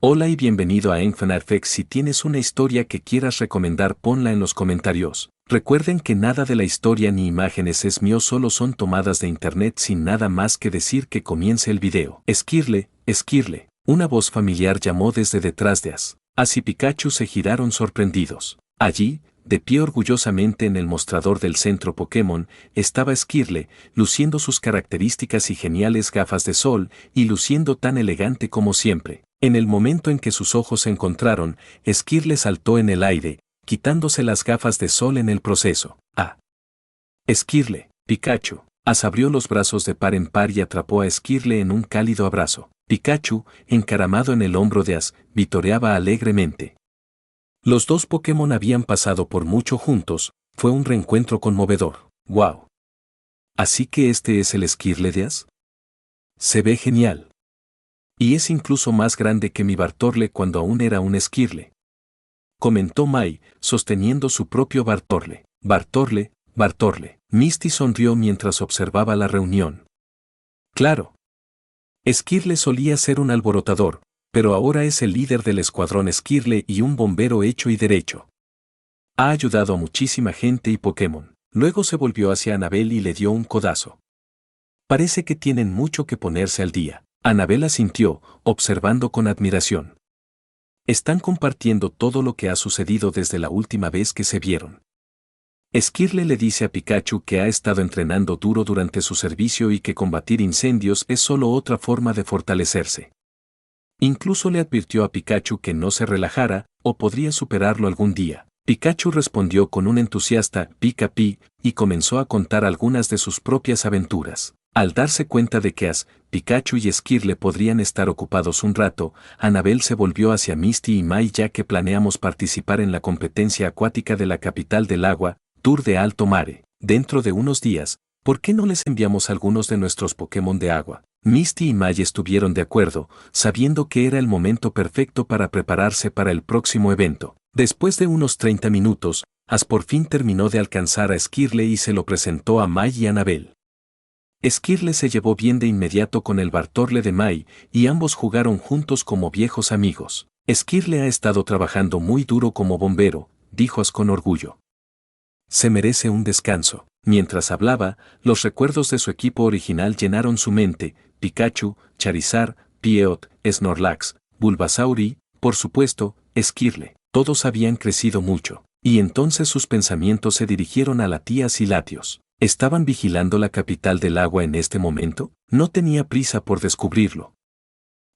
Hola y bienvenido a Enfnarfx. Si tienes una historia que quieras recomendar, ponla en los comentarios. Recuerden que nada de la historia ni imágenes es mío, solo son tomadas de internet. Sin nada más que decir, que comience el video. Esquirle, Esquirle. Una voz familiar llamó desde detrás de Ash y Pikachu se giraron sorprendidos. Allí, de pie orgullosamente en el mostrador del centro Pokémon, estaba Esquirle, luciendo sus características y geniales gafas de sol, y luciendo tan elegante como siempre. En el momento en que sus ojos se encontraron, Esquirle saltó en el aire, quitándose las gafas de sol en el proceso. ¡Ah! Esquirle, Pikachu. Ash abrió los brazos de par en par y atrapó a Esquirle en un cálido abrazo. Pikachu, encaramado en el hombro de Ash, vitoreaba alegremente. Los dos Pokémon habían pasado por mucho juntos, fue un reencuentro conmovedor. ¡Wow! ¿Así que este es el Esquirle de Ash? Se ve genial. Y es incluso más grande que mi Bartorle cuando aún era un Esquirle, comentó Mai, sosteniendo su propio Bartorle. Bartorle, Bartorle. Misty sonrió mientras observaba la reunión. Claro. Esquirle solía ser un alborotador, pero ahora es el líder del escuadrón Esquirle y un bombero hecho y derecho. Ha ayudado a muchísima gente y Pokémon. Luego se volvió hacia Annabelle y le dio un codazo. Parece que tienen mucho que ponerse al día. Annabelle asintió, observando con admiración. Están compartiendo todo lo que ha sucedido desde la última vez que se vieron. Esquirle le dice a Pikachu que ha estado entrenando duro durante su servicio y que combatir incendios es solo otra forma de fortalecerse. Incluso le advirtió a Pikachu que no se relajara, o podría superarlo algún día. Pikachu respondió con un entusiasta "Pika-pi" y comenzó a contar algunas de sus propias aventuras. Al darse cuenta de que Ash, Pikachu y Esquirle podrían estar ocupados un rato, Annabelle se volvió hacia Misty y Mai, ya que planeamos participar en la competencia acuática de la capital del agua, Tour de Alto Mare, dentro de unos días. ¿Por qué no les enviamos algunos de nuestros Pokémon de agua? Misty y Mai estuvieron de acuerdo, sabiendo que era el momento perfecto para prepararse para el próximo evento. Después de unos 30 minutos, Ash por fin terminó de alcanzar a Esquirle y se lo presentó a Mai y Annabelle. Esquirle se llevó bien de inmediato con el Bartorle de Mai, y ambos jugaron juntos como viejos amigos. Esquirle ha estado trabajando muy duro como bombero, dijo Ash con orgullo. Se merece un descanso. Mientras hablaba, los recuerdos de su equipo original llenaron su mente: Pikachu, Charizard, Pieot, Snorlax, Bulbasaur y, por supuesto, Esquirle. Todos habían crecido mucho. Y entonces sus pensamientos se dirigieron a Latias y Latios. ¿Estaban vigilando la capital del agua en este momento? No tenía prisa por descubrirlo.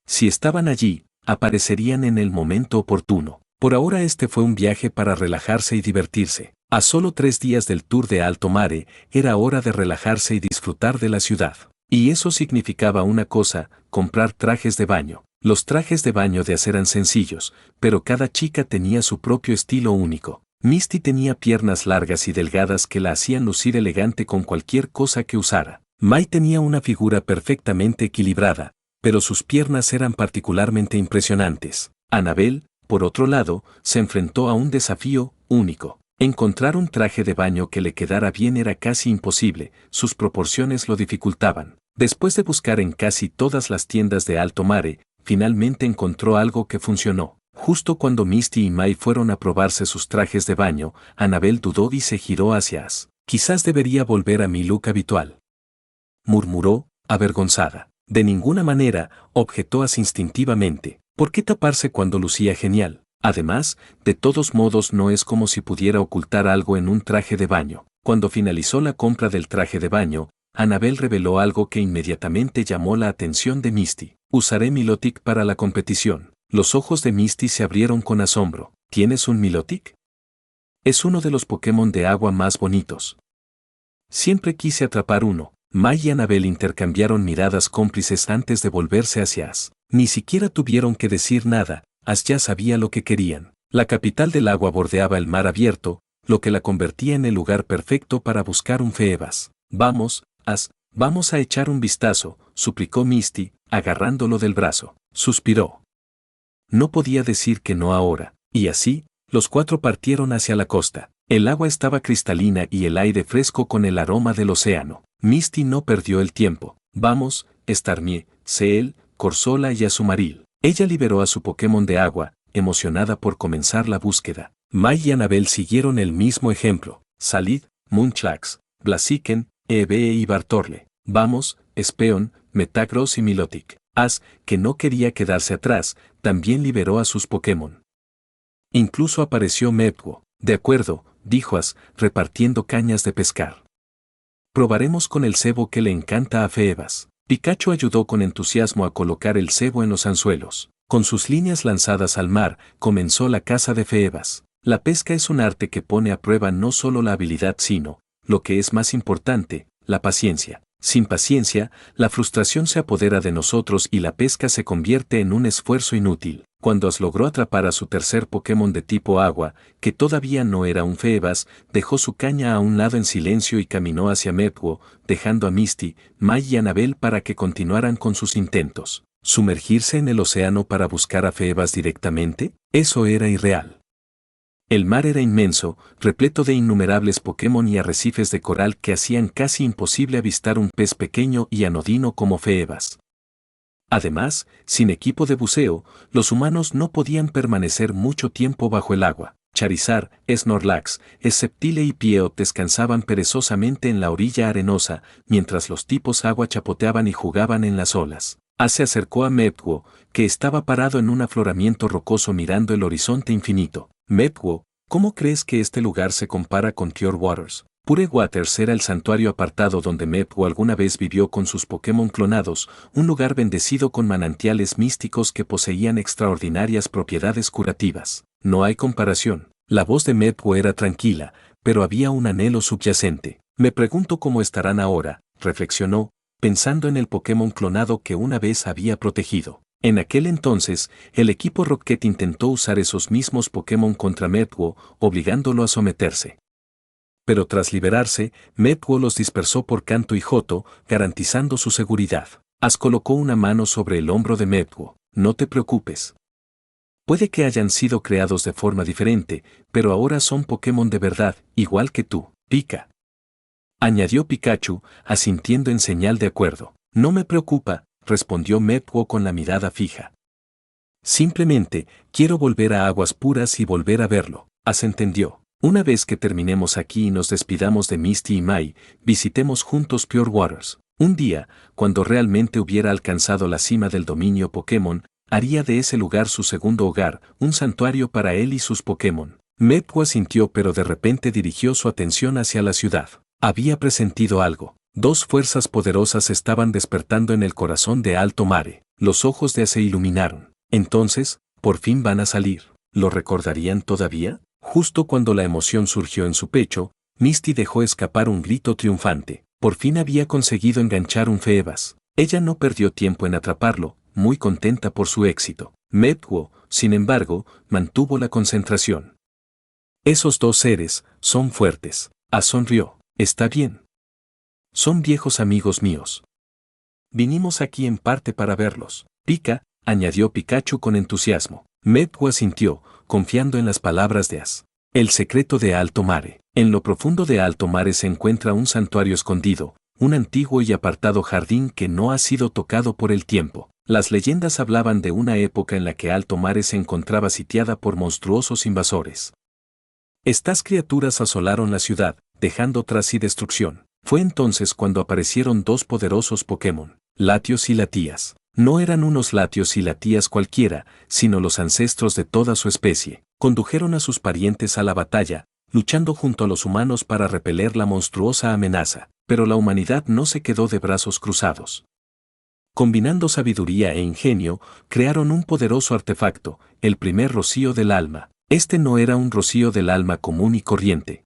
Si estaban allí, aparecerían en el momento oportuno. Por ahora este fue un viaje para relajarse y divertirse. A solo 3 días del Tour de Alto Mare, era hora de relajarse y disfrutar de la ciudad. Y eso significaba una cosa: comprar trajes de baño. Los trajes de baño de Ash eran sencillos, pero cada chica tenía su propio estilo único. Misty tenía piernas largas y delgadas que la hacían lucir elegante con cualquier cosa que usara. Mai tenía una figura perfectamente equilibrada, pero sus piernas eran particularmente impresionantes. Annabelle, por otro lado, se enfrentó a un desafío único. Encontrar un traje de baño que le quedara bien era casi imposible, sus proporciones lo dificultaban. Después de buscar en casi todas las tiendas de Alto Mare, finalmente encontró algo que funcionó. Justo cuando Misty y Mai fueron a probarse sus trajes de baño, Annabelle dudó y se giró hacia Ash. Quizás debería volver a mi look habitual, murmuró, avergonzada. De ninguna manera, objetó Ash instintivamente. ¿Por qué taparse cuando lucía genial? Además, de todos modos no es como si pudiera ocultar algo en un traje de baño. Cuando finalizó la compra del traje de baño, Annabelle reveló algo que inmediatamente llamó la atención de Misty. Usaré Milotic para la competición. Los ojos de Misty se abrieron con asombro. ¿Tienes un Milotic? Es uno de los Pokémon de agua más bonitos. Siempre quise atrapar uno. Mai y Annabelle intercambiaron miradas cómplices antes de volverse hacia Ash. Ni siquiera tuvieron que decir nada, Ash ya sabía lo que querían. La capital del agua bordeaba el mar abierto, lo que la convertía en el lugar perfecto para buscar un Feebas. Vamos, Ash, vamos a echar un vistazo, suplicó Misty, agarrándolo del brazo. Suspiró. No podía decir que no ahora, y así, los 4 partieron hacia la costa. El agua estaba cristalina y el aire fresco con el aroma del océano. Misty no perdió el tiempo. Vamos, Starmie, Seel, Corsola y Azumarill. Ella liberó a su Pokémon de agua, emocionada por comenzar la búsqueda. Mai y Annabel siguieron el mismo ejemplo. Salid, Munchlax, Blaziken, Eevee y Bartorle. Vamos, Espeon, Metagross y Milotic. Ash, que no quería quedarse atrás, también liberó a sus Pokémon. Incluso apareció Mepwo. De acuerdo, dijo Ash, repartiendo cañas de pescar. Probaremos con el cebo que le encanta a Feebas. Pikachu ayudó con entusiasmo a colocar el cebo en los anzuelos. Con sus líneas lanzadas al mar, comenzó la caza de Feebas. La pesca es un arte que pone a prueba no solo la habilidad sino, lo que es más importante, la paciencia. Sin paciencia, la frustración se apodera de nosotros y la pesca se convierte en un esfuerzo inútil. Cuando Ash logró atrapar a su tercer Pokémon de tipo agua, que todavía no era un Feebas, dejó su caña a un lado en silencio y caminó hacia Mepwo, dejando a Misty, Mai y Annabel para que continuaran con sus intentos. ¿Sumergirse en el océano para buscar a Feebas directamente? Eso era irreal. El mar era inmenso, repleto de innumerables Pokémon y arrecifes de coral que hacían casi imposible avistar un pez pequeño y anodino como Feebas. Además, sin equipo de buceo, los humanos no podían permanecer mucho tiempo bajo el agua. Charizard, Snorlax, Sceptile y Pieot descansaban perezosamente en la orilla arenosa, mientras los tipos agua chapoteaban y jugaban en las olas. Ash se acercó a Mepwo, que estaba parado en un afloramiento rocoso mirando el horizonte infinito. Mepwo, ¿cómo crees que este lugar se compara con Pure Waters? Pure Waters era el santuario apartado donde Mepwo alguna vez vivió con sus Pokémon clonados, un lugar bendecido con manantiales místicos que poseían extraordinarias propiedades curativas. No hay comparación. La voz de Mepwo era tranquila, pero había un anhelo subyacente. Me pregunto cómo estarán ahora, reflexionó, pensando en el Pokémon clonado que una vez había protegido. En aquel entonces, el equipo Rocket intentó usar esos mismos Pokémon contra Mepwo, obligándolo a someterse. Pero tras liberarse, Mepwo los dispersó por canto y joto, garantizando su seguridad. Ash colocó una mano sobre el hombro de Mepwo. No te preocupes. Puede que hayan sido creados de forma diferente, pero ahora son Pokémon de verdad, igual que tú, Pika. Añadió Pikachu, asintiendo en señal de acuerdo. No me preocupa, respondió Mepwo con la mirada fija. Simplemente, quiero volver a aguas puras y volver a verlo. Ash entendió. Una vez que terminemos aquí y nos despidamos de Misty y Mai, visitemos juntos Pure Waters. Un día, cuando realmente hubiera alcanzado la cima del dominio Pokémon, haría de ese lugar su segundo hogar, un santuario para él y sus Pokémon. Mepwo asintió pero de repente dirigió su atención hacia la ciudad. Había presentido algo. Dos fuerzas poderosas estaban despertando en el corazón de Alto Mare. Los ojos de Ash se iluminaron. Entonces, por fin van a salir. ¿Lo recordarían todavía? Justo cuando la emoción surgió en su pecho, Misty dejó escapar un grito triunfante. Por fin había conseguido enganchar un Feebas. Ella no perdió tiempo en atraparlo, muy contenta por su éxito. Mepwo, sin embargo, mantuvo la concentración. Esos dos seres son fuertes. Ash sonrió. Está bien. Son viejos amigos míos. Vinimos aquí en parte para verlos. Pika, añadió Pikachu con entusiasmo. Mepwo asintió, confiando en las palabras de Ash. El secreto de Alto Mare. En lo profundo de Alto Mare se encuentra un santuario escondido, un antiguo y apartado jardín que no ha sido tocado por el tiempo. Las leyendas hablaban de una época en la que Alto Mare se encontraba sitiada por monstruosos invasores. Estas criaturas asolaron la ciudad, dejando tras sí destrucción. Fue entonces cuando aparecieron dos poderosos Pokémon, Latios y Latias. No eran unos Latios y Latias cualquiera, sino los ancestros de toda su especie. Condujeron a sus parientes a la batalla, luchando junto a los humanos para repeler la monstruosa amenaza. Pero la humanidad no se quedó de brazos cruzados. Combinando sabiduría e ingenio, crearon un poderoso artefacto, el primer rocío del alma. Este no era un rocío del alma común y corriente.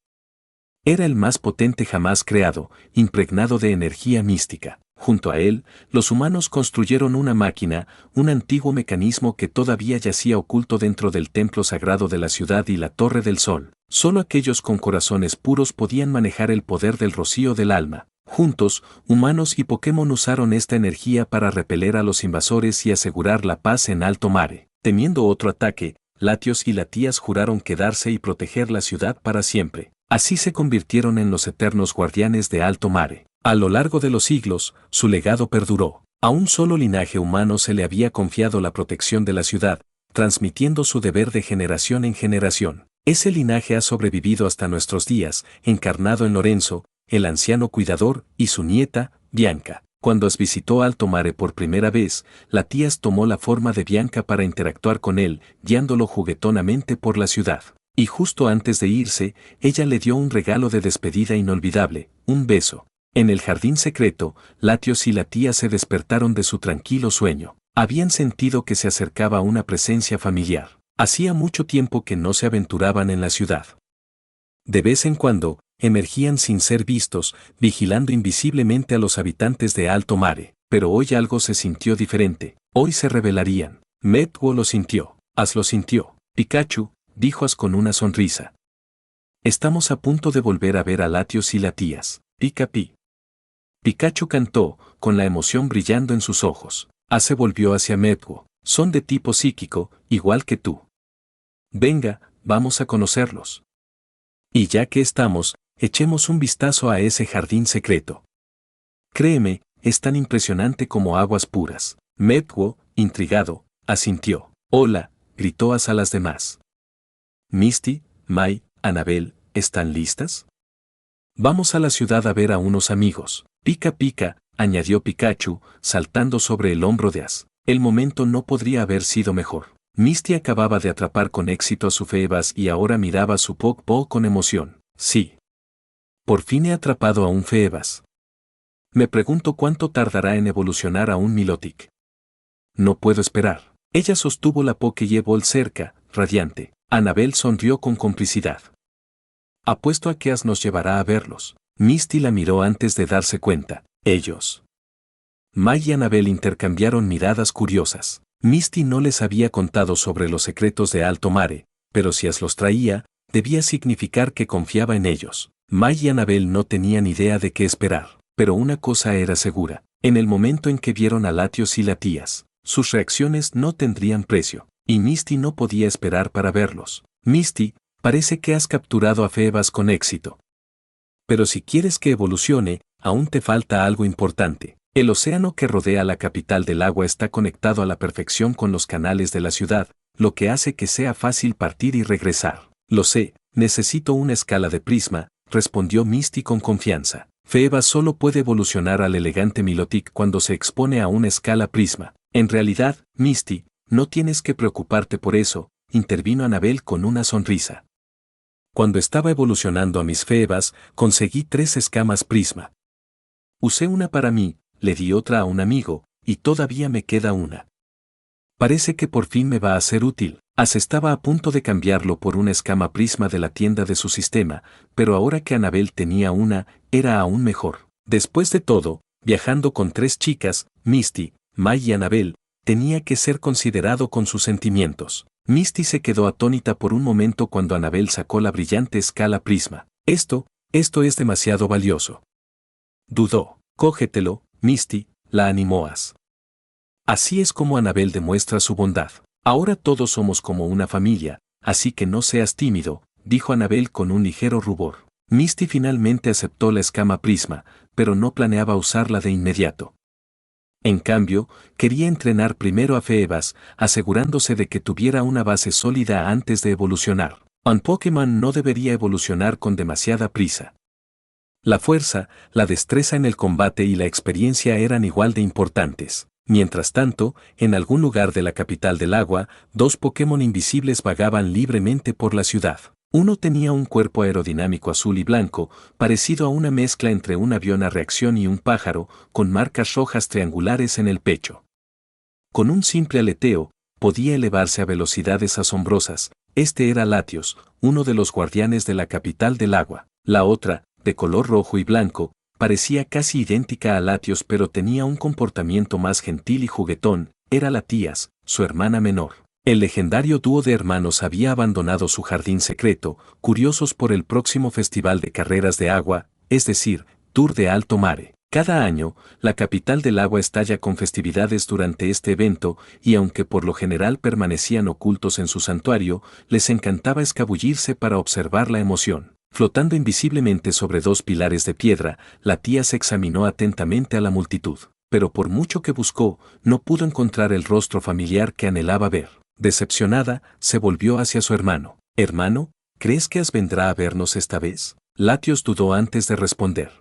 Era el más potente jamás creado, impregnado de energía mística. Junto a él, los humanos construyeron una máquina, un antiguo mecanismo que todavía yacía oculto dentro del templo sagrado de la ciudad y la Torre del Sol. Solo aquellos con corazones puros podían manejar el poder del rocío del alma. Juntos, humanos y Pokémon usaron esta energía para repeler a los invasores y asegurar la paz en Alto Mare. Temiendo otro ataque, Latios y Latias juraron quedarse y proteger la ciudad para siempre. Así se convirtieron en los eternos guardianes de Alto Mare. A lo largo de los siglos, su legado perduró. A un solo linaje humano se le había confiado la protección de la ciudad, transmitiendo su deber de generación en generación. Ese linaje ha sobrevivido hasta nuestros días, encarnado en Lorenzo, el anciano cuidador, y su nieta, Bianca. Cuando visitó Alto Mare por primera vez, la Tías tomó la forma de Bianca para interactuar con él, guiándolo juguetonamente por la ciudad. Y justo antes de irse, ella le dio un regalo de despedida inolvidable, un beso. En el jardín secreto, Latios y la tía se despertaron de su tranquilo sueño. Habían sentido que se acercaba una presencia familiar. Hacía mucho tiempo que no se aventuraban en la ciudad. De vez en cuando, emergían sin ser vistos, vigilando invisiblemente a los habitantes de Alto Mare. Pero hoy algo se sintió diferente. Hoy se rebelarían. Metwo lo sintió. Ash lo sintió. Pikachu, dijo Ash con una sonrisa. Estamos a punto de volver a ver a Latios y la Tías. Pica pi. Pikachu cantó, con la emoción brillando en sus ojos. Ash se volvió hacia Metwo. Son de tipo psíquico, igual que tú. Venga, vamos a conocerlos. Y ya que estamos, echemos un vistazo a ese jardín secreto. Créeme, es tan impresionante como aguas puras. Metwo, intrigado, asintió. Hola, gritó Ash a las demás. Misty, Mai, Annabel, ¿están listas? Vamos a la ciudad a ver a unos amigos. Pica pica, añadió Pikachu, saltando sobre el hombro de Ash. El momento no podría haber sido mejor. Misty acababa de atrapar con éxito a su Feebas y ahora miraba a su Pok-Pok con emoción. Sí. Por fin he atrapado a un Feebas. Me pregunto cuánto tardará en evolucionar a un Milotic. No puedo esperar. Ella sostuvo la Pokéball cerca, radiante. Annabel sonrió con complicidad. Apuesto a que Ash nos llevará a verlos. Misty la miró antes de darse cuenta. Ellos. Mai y Annabel intercambiaron miradas curiosas. Misty no les había contado sobre los secretos de Alto Mare, pero si Ash los traía, debía significar que confiaba en ellos. Mai y Annabel no tenían idea de qué esperar, pero una cosa era segura. En el momento en que vieron a Latios y la Tías, sus reacciones no tendrían precio, y Misty no podía esperar para verlos. Misty, parece que has capturado a Feebas con éxito. Pero si quieres que evolucione, aún te falta algo importante. El océano que rodea la capital del agua está conectado a la perfección con los canales de la ciudad, lo que hace que sea fácil partir y regresar. Lo sé, necesito una escala de prisma, respondió Misty con confianza. Feebas solo puede evolucionar al elegante Milotic cuando se expone a una escala prisma. En realidad, Misty, no tienes que preocuparte por eso, intervino Annabel con una sonrisa. Cuando estaba evolucionando a mis Feebas, conseguí 3 escamas prisma. Usé una para mí, le di otra a un amigo, y todavía me queda una. Parece que por fin me va a ser útil. Ash estaba a punto de cambiarlo por una escama prisma de la tienda de su sistema, pero ahora que Annabel tenía una, era aún mejor. Después de todo, viajando con 3 chicas, Misty, Mai y Annabel, tenía que ser considerado con sus sentimientos. Misty se quedó atónita por un momento cuando Annabel sacó la brillante escala prisma. Esto es demasiado valioso. Dudó. Cógetelo, Misty, la animó Ash. Así es como Annabel demuestra su bondad. Ahora todos somos como una familia, así que no seas tímido, dijo Annabel con un ligero rubor. Misty finalmente aceptó la escama prisma, pero no planeaba usarla de inmediato. En cambio, quería entrenar primero a Feebas, asegurándose de que tuviera una base sólida antes de evolucionar. Un Pokémon no debería evolucionar con demasiada prisa. La fuerza, la destreza en el combate y la experiencia eran igual de importantes. Mientras tanto, en algún lugar de la capital del agua, 2 Pokémon invisibles vagaban libremente por la ciudad. Uno tenía un cuerpo aerodinámico azul y blanco, parecido a una mezcla entre un avión a reacción y un pájaro, con marcas rojas triangulares en el pecho. Con un simple aleteo, podía elevarse a velocidades asombrosas. Este era Latios, uno de los guardianes de la capital del agua. La otra, de color rojo y blanco, parecía casi idéntica a Latios pero tenía un comportamiento más gentil y juguetón, era la Tías, su hermana menor. El legendario dúo de hermanos había abandonado su jardín secreto, curiosos por el próximo festival de carreras de agua, es decir, Tour de Alto Mare. Cada año, la capital del agua estalla con festividades durante este evento, y aunque por lo general permanecían ocultos en su santuario, les encantaba escabullirse para observar la emoción. Flotando invisiblemente sobre 2 pilares de piedra, la tía se examinó atentamente a la multitud. pero por mucho que buscó, no pudo encontrar el rostro familiar que anhelaba ver. Decepcionada, se volvió hacia su hermano. «Hermano, ¿crees que As vendrá a vernos esta vez?» Latios dudó antes de responder.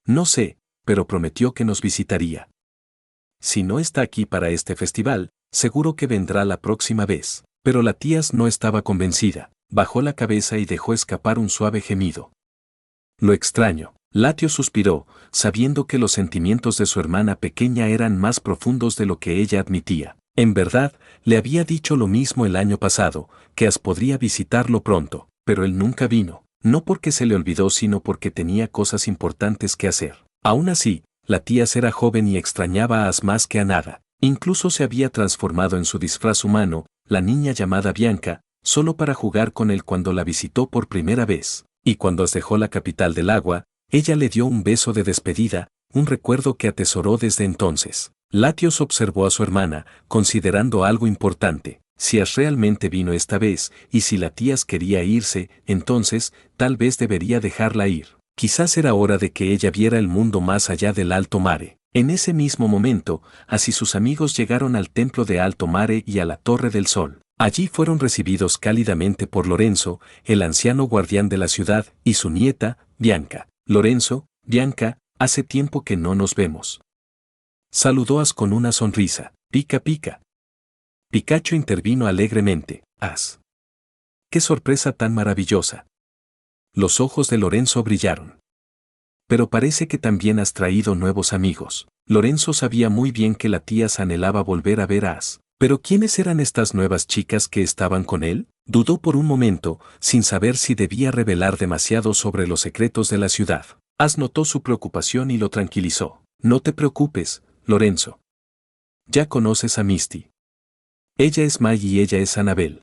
«No sé, pero prometió que nos visitaría. Si no está aquí para este festival, seguro que vendrá la próxima vez». Pero la tía no estaba convencida. Bajó la cabeza y dejó escapar un suave gemido. «Lo extraño». Latio suspiró, sabiendo que los sentimientos de su hermana pequeña eran más profundos de lo que ella admitía. En verdad, le había dicho lo mismo el año pasado, que As podría visitarlo pronto, pero él nunca vino, no porque se le olvidó sino porque tenía cosas importantes que hacer. Aún así, la tía era joven y extrañaba a As más que a nada. Incluso se había transformado en su disfraz humano, la niña llamada Bianca, solo para jugar con él cuando la visitó por primera vez. Y cuando As dejó la capital del agua, ella le dio un beso de despedida, un recuerdo que atesoró desde entonces. Latios observó a su hermana, considerando algo importante. Si As realmente vino esta vez, y si la tía quería irse, entonces, tal vez debería dejarla ir. Quizás era hora de que ella viera el mundo más allá del Alto Mare. En ese mismo momento, As y sus amigos llegaron al templo de Alto Mare y a la Torre del Sol. Allí fueron recibidos cálidamente por Lorenzo, el anciano guardián de la ciudad, y su nieta, Bianca. «Lorenzo, Bianca, hace tiempo que no nos vemos». Saludó As con una sonrisa. «Pica pica». Pikachu intervino alegremente. «As. ¡Qué sorpresa tan maravillosa!». Los ojos de Lorenzo brillaron. «Pero parece que también has traído nuevos amigos». Lorenzo sabía muy bien que la tía anhelaba volver a ver a As. ¿Pero quiénes eran estas nuevas chicas que estaban con él? Dudó por un momento, sin saber si debía revelar demasiado sobre los secretos de la ciudad. As notó su preocupación y lo tranquilizó. «No te preocupes, Lorenzo. Ya conoces a Misty. Ella es Mai y ella es Annabel.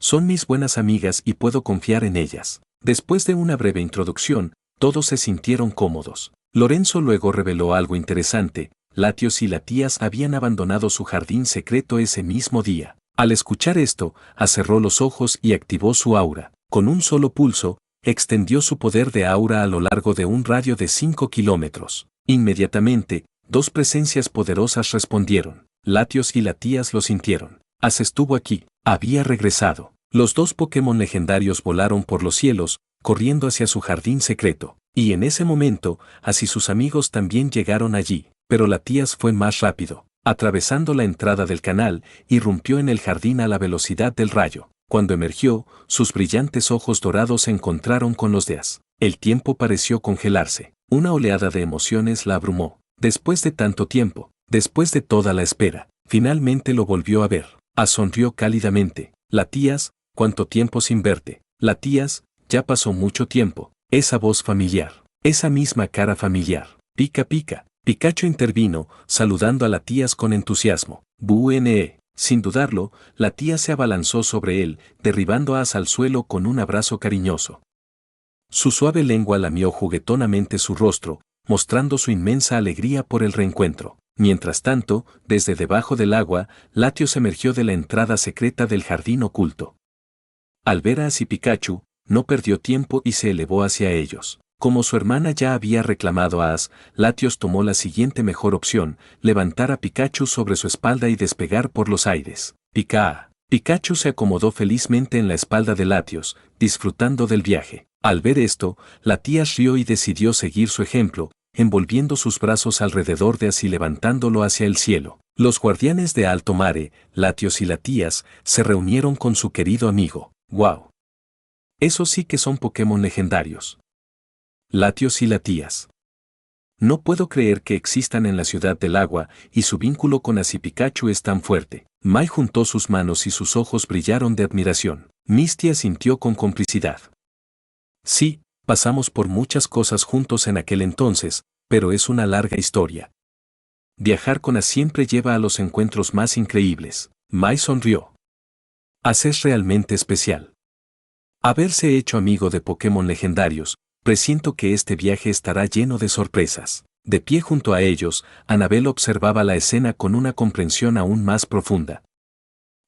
Son mis buenas amigas y puedo confiar en ellas». Después de una breve introducción, todos se sintieron cómodos. Lorenzo luego reveló algo interesante. Latios y la tía habían abandonado su jardín secreto ese mismo día. Al escuchar esto, As cerró los ojos y activó su aura. Con un solo pulso, extendió su poder de aura a lo largo de un radio de 5 kilómetros. Inmediatamente, dos presencias poderosas respondieron. Latios y la tía lo sintieron. As estuvo aquí, había regresado. Los dos Pokémon legendarios volaron por los cielos, corriendo hacia su jardín secreto. Y en ese momento, As y sus amigos también llegaron allí. Pero la tía fue más rápido. Atravesando la entrada del canal, irrumpió en el jardín a la velocidad del rayo. Cuando emergió, sus brillantes ojos dorados se encontraron con los de As. El tiempo pareció congelarse. Una oleada de emociones la abrumó. Después de tanto tiempo, después de toda la espera, finalmente lo volvió a ver. As sonrió cálidamente. «La tías, ¿cuánto tiempo sin verte?» «La tías, ya pasó mucho tiempo». Esa voz familiar, esa misma cara familiar. «Pica pica». Pikachu intervino, saludando a la tía con entusiasmo. «Bune». Sin dudarlo, la tía se abalanzó sobre él, derribando a As al suelo con un abrazo cariñoso. Su suave lengua lamió juguetonamente su rostro, mostrando su inmensa alegría por el reencuentro. Mientras tanto, desde debajo del agua, Latios emergió de la entrada secreta del jardín oculto. Al ver a As y Pikachu, no perdió tiempo y se elevó hacia ellos. Como su hermana ya había reclamado a As, Latios tomó la siguiente mejor opción: levantar a Pikachu sobre su espalda y despegar por los aires. «Pica». Pikachu se acomodó felizmente en la espalda de Latios, disfrutando del viaje. Al ver esto, la tía rió y decidió seguir su ejemplo, envolviendo sus brazos alrededor de As y levantándolo hacia el cielo. Los guardianes de Alto Mare, Latios y la tía, se reunieron con su querido amigo. «¡Wow! Esos sí que son Pokémon legendarios. Latios y la tía. No puedo creer que existan en la ciudad del agua, y su vínculo con As y Pikachu es tan fuerte». Mai juntó sus manos y sus ojos brillaron de admiración. Misty asintió con complicidad. «Sí, pasamos por muchas cosas juntos en aquel entonces, pero es una larga historia. Viajar con As siempre lleva a los encuentros más increíbles». Mai sonrió. «As es realmente especial. Haberse hecho amigo de Pokémon legendarios, presiento que este viaje estará lleno de sorpresas». De pie junto a ellos, Annabel observaba la escena con una comprensión aún más profunda.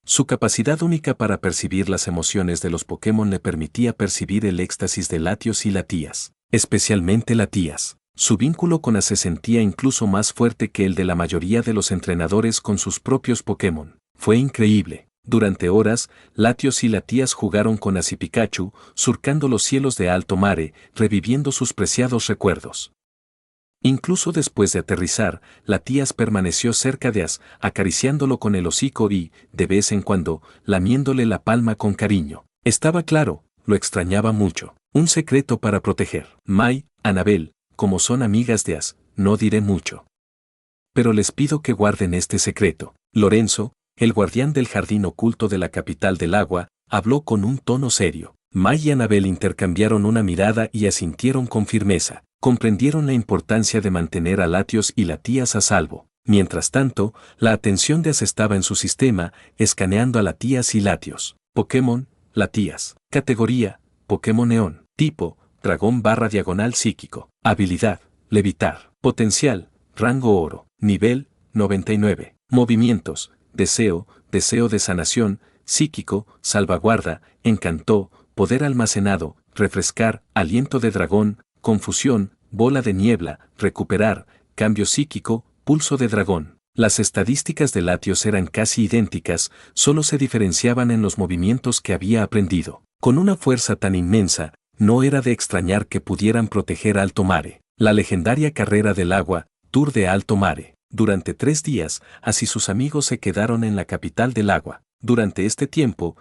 Su capacidad única para percibir las emociones de los Pokémon le permitía percibir el éxtasis de Latios y la tía, especialmente la tía. Su vínculo con Ace se sentía incluso más fuerte que el de la mayoría de los entrenadores con sus propios Pokémon. Fue increíble. Durante horas, Latios y Latias jugaron con Ace y Pikachu, surcando los cielos de Alto Mare, reviviendo sus preciados recuerdos. Incluso después de aterrizar, Latias permaneció cerca de Ace, acariciándolo con el hocico y, de vez en cuando, lamiéndole la palma con cariño. Estaba claro, lo extrañaba mucho. Un secreto para proteger. Mai, Annabel, como son amigas de Ace, no diré mucho. Pero les pido que guarden este secreto. Lorenzo, el guardián del jardín oculto de la capital del agua, habló con un tono serio. Mai y Annabel intercambiaron una mirada y asintieron con firmeza. Comprendieron la importancia de mantener a Latios y Latias a salvo. Mientras tanto, la atención de Ace estaba en su sistema, escaneando a Latias y Latios. Pokémon, Latias. Categoría, Pokémon Neón. Tipo, dragón / psíquico. Habilidad, levitar. Potencial, rango oro. Nivel, 99. Movimientos, deseo de sanación, psíquico, salvaguarda, encantó, poder almacenado, refrescar, aliento de dragón, confusión, bola de niebla, recuperar, cambio psíquico, pulso de dragón. Las estadísticas de Latios eran casi idénticas, solo se diferenciaban en los movimientos que había aprendido. Con una fuerza tan inmensa, no era de extrañar que pudieran proteger Alto Mare. La legendaria carrera del agua, Tour de Alto Mare. Durante 3 días, Ace y sus amigos se quedaron en la capital del agua. Durante este tiempo,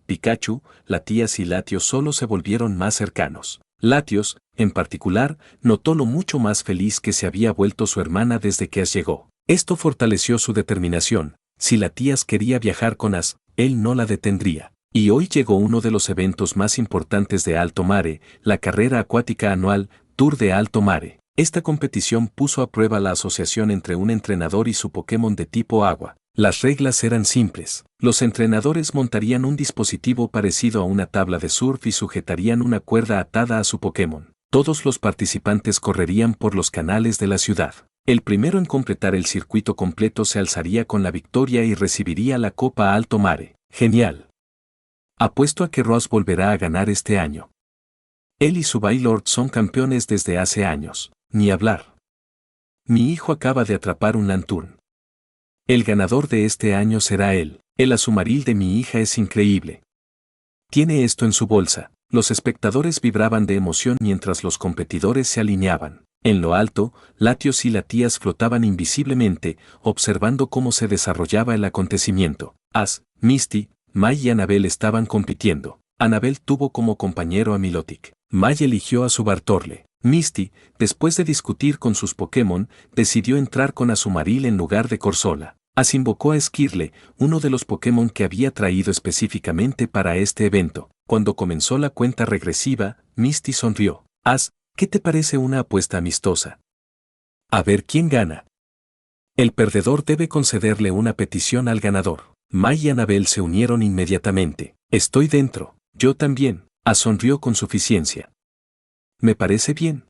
Pikachu, Latias y Latios solo se volvieron más cercanos. Latios, en particular, notó lo mucho más feliz que se había vuelto su hermana desde que Ace llegó. Esto fortaleció su determinación. Si Latias quería viajar con Ace, él no la detendría. Y hoy llegó uno de los eventos más importantes de Alto Mare, la carrera acuática anual, Tour de Alto Mare. Esta competición puso a prueba la asociación entre un entrenador y su Pokémon de tipo agua. Las reglas eran simples. Los entrenadores montarían un dispositivo parecido a una tabla de surf y sujetarían una cuerda atada a su Pokémon. Todos los participantes correrían por los canales de la ciudad. El primero en completar el circuito completo se alzaría con la victoria y recibiría la Copa Alto Mare. Genial. Apuesto a que Ross volverá a ganar este año. Él y su Baylord son campeones desde hace años. Ni hablar. Mi hijo acaba de atrapar un Lanturn. El ganador de este año será él. El Azumarill de mi hija es increíble. Tiene esto en su bolsa. Los espectadores vibraban de emoción mientras los competidores se alineaban. En lo alto, Latios y Latias flotaban invisiblemente, observando cómo se desarrollaba el acontecimiento. Ace, Misty, Mai y Annabel estaban compitiendo. Annabel tuvo como compañero a Milotic. Mai eligió a su Bartorle. Misty, después de discutir con sus Pokémon, decidió entrar con Azumarill en lugar de Corsola. Ace invocó a Skirle, uno de los Pokémon que había traído específicamente para este evento. Cuando comenzó la cuenta regresiva, Misty sonrió. Ace, ¿qué te parece una apuesta amistosa? A ver quién gana. El perdedor debe concederle una petición al ganador. Mai y Annabel se unieron inmediatamente. Estoy dentro. Yo también. Ace sonrió con suficiencia. Me parece bien.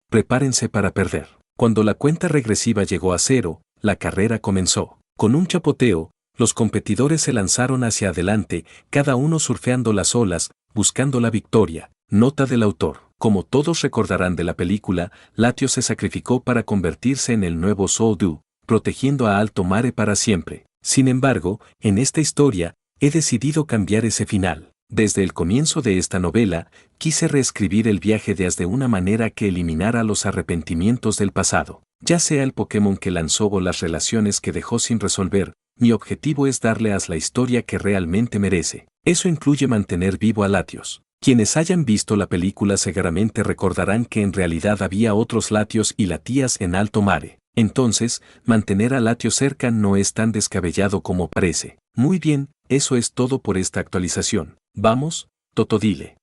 Prepárense para perder. Cuando la cuenta regresiva llegó a 0, la carrera comenzó. Con un chapoteo, los competidores se lanzaron hacia adelante, cada uno surfeando las olas, buscando la victoria. Nota del autor. Como todos recordarán de la película, Latios se sacrificó para convertirse en el nuevo Souldew, protegiendo a Alto Mare para siempre. Sin embargo, en esta historia, he decidido cambiar ese final. Desde el comienzo de esta novela, quise reescribir el viaje de Ace de una manera que eliminara los arrepentimientos del pasado. Ya sea el Pokémon que lanzó o las relaciones que dejó sin resolver, mi objetivo es darle a Ace la historia que realmente merece. Eso incluye mantener vivo a Latios. Quienes hayan visto la película seguramente recordarán que en realidad había otros Latios y Latias en Alto Mare. Entonces, mantener a Latios cerca no es tan descabellado como parece. Muy bien, eso es todo por esta actualización. Vamos, Totodile.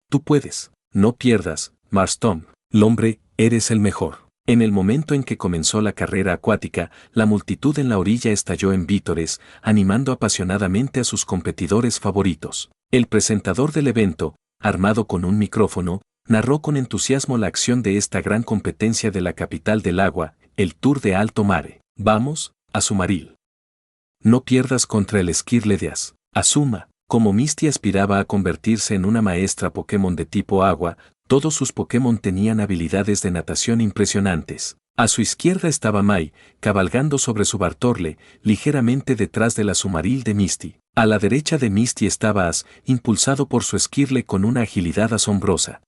Tú puedes. No pierdas, Marston. Lombre, eres el mejor. En el momento en que comenzó la carrera acuática, la multitud en la orilla estalló en vítores, animando apasionadamente a sus competidores favoritos. El presentador del evento, armado con un micrófono, narró con entusiasmo la acción de esta gran competencia de la capital del agua, el Tour de Alto Mare. Vamos, Azumarill. No pierdas contra el Skirle de Ace. Azuma. Como Misty aspiraba a convertirse en una maestra Pokémon de tipo agua, Todos sus Pokémon tenían habilidades de natación impresionantes. A su izquierda estaba Mai, cabalgando sobre su Bartorle, ligeramente detrás de la Azumarill de Misty. A la derecha de Misty estaba Ash, impulsado por su Skirle con una agilidad asombrosa.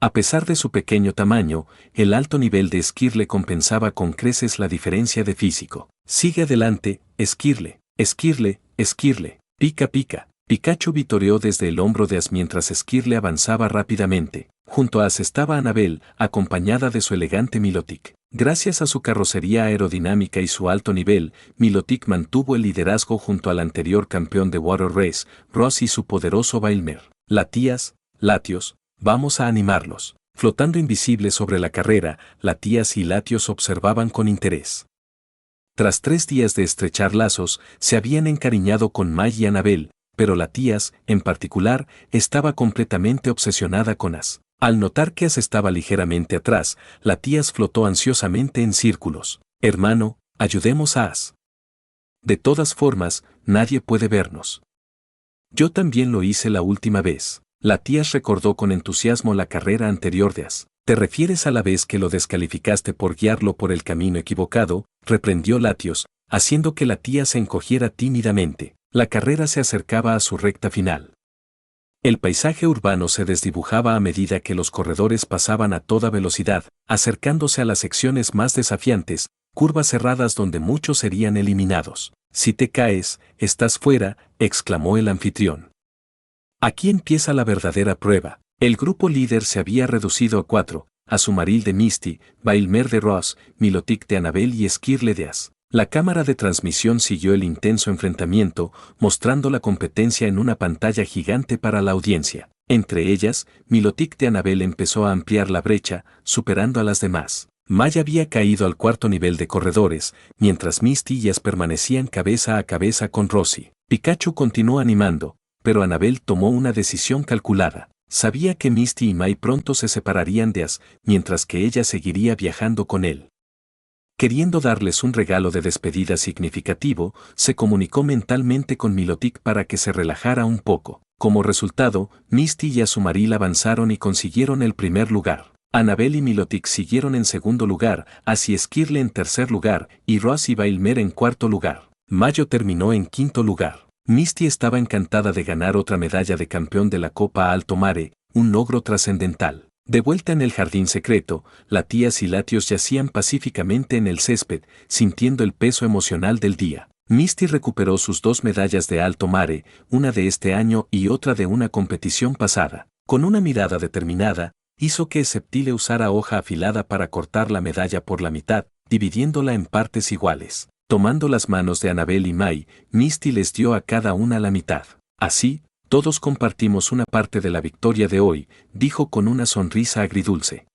A pesar de su pequeño tamaño, el alto nivel de Skirle compensaba con creces la diferencia de físico. Sigue adelante, Skirle, Skirle, Skirle, pica pica. Pikachu vitoreó desde el hombro de Ash mientras Skirle avanzaba rápidamente. Junto a Ash estaba Annabelle, acompañada de su elegante Milotic. Gracias a su carrocería aerodinámica y su alto nivel, Milotic mantuvo el liderazgo junto al anterior campeón de Water Race, Ross y su poderoso Wailmer. Latias, Latios, vamos a animarlos. Flotando invisible sobre la carrera, Latias y Latios observaban con interés. Tras 3 días de estrechar lazos, se habían encariñado con Mai y Annabelle, pero Latias, en particular, estaba completamente obsesionada con Ash. Al notar que Ash estaba ligeramente atrás, Latias flotó ansiosamente en círculos. Hermano, ayudemos a Ash. De todas formas, nadie puede vernos. Yo también lo hice la última vez. Latias recordó con entusiasmo la carrera anterior de Ash. ¿Te refieres a la vez que lo descalificaste por guiarlo por el camino equivocado?, reprendió Latios, haciendo que Latias se encogiera tímidamente. La carrera se acercaba a su recta final. El paisaje urbano se desdibujaba a medida que los corredores pasaban a toda velocidad, acercándose a las secciones más desafiantes, curvas cerradas donde muchos serían eliminados. Si te caes, estás fuera, exclamó el anfitrión. Aquí empieza la verdadera prueba. El grupo líder se había reducido a 4, Azumarill de Misty, Wailmer de Ross, Milotic de Annabelle y Skirle de Ash. La cámara de transmisión siguió el intenso enfrentamiento, mostrando la competencia en una pantalla gigante para la audiencia. Entre ellas, Milotic de Annabelle empezó a ampliar la brecha, superando a las demás. Mai había caído al 4.º nivel de corredores, mientras Misty y Ash permanecían cabeza a cabeza con Rosie. Pikachu continuó animando, pero Annabelle tomó una decisión calculada. Sabía que Misty y Mai pronto se separarían de Ash, mientras que ella seguiría viajando con él. Queriendo darles un regalo de despedida significativo, se comunicó mentalmente con Milotic para que se relajara un poco. Como resultado, Misty y Azumarill avanzaron y consiguieron el primer lugar. Annabelle y Milotic siguieron en segundo lugar, Ash y Skirle en tercer lugar, y Ross y Wailmer en cuarto lugar. Mayo terminó en quinto lugar. Misty estaba encantada de ganar otra medalla de campeón de la Copa Alto Mare, un logro trascendental. De vuelta en el jardín secreto, Latias y Latios yacían pacíficamente en el césped, sintiendo el peso emocional del día. Misty recuperó sus 2 medallas de Alto Mare, una de este año y otra de una competición pasada. Con una mirada determinada, hizo que Sceptile usara hoja afilada para cortar la medalla por la mitad, dividiéndola en partes iguales. Tomando las manos de Annabelle y Mai, Misty les dio a cada una la mitad. Así, todos compartimos una parte de la victoria de hoy, dijo con una sonrisa agridulce.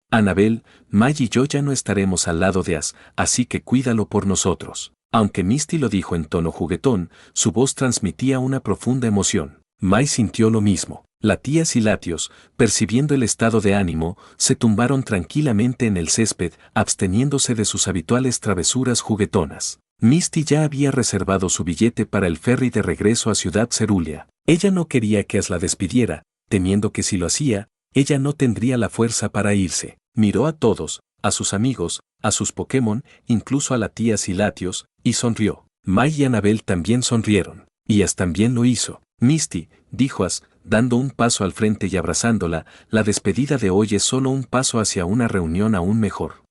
Annabelle, Mai y yo ya no estaremos al lado de Ash, así que cuídalo por nosotros. Aunque Misty lo dijo en tono juguetón, su voz transmitía una profunda emoción. Mai sintió lo mismo. Latias y Latios, percibiendo el estado de ánimo, se tumbaron tranquilamente en el césped, absteniéndose de sus habituales travesuras juguetonas. Misty ya había reservado su billete para el ferry de regreso a Ciudad Cerulia. Ella no quería que Ash la despidiera, temiendo que si lo hacía, ella no tendría la fuerza para irse. Miró a todos, a sus amigos, a sus Pokémon, incluso a Latias y Latios, y sonrió. Mai y Annabelle también sonrieron, y Ash también lo hizo. Misty, dijo Ash, dando un paso al frente y abrazándola, la despedida de hoy es solo un paso hacia una reunión aún mejor.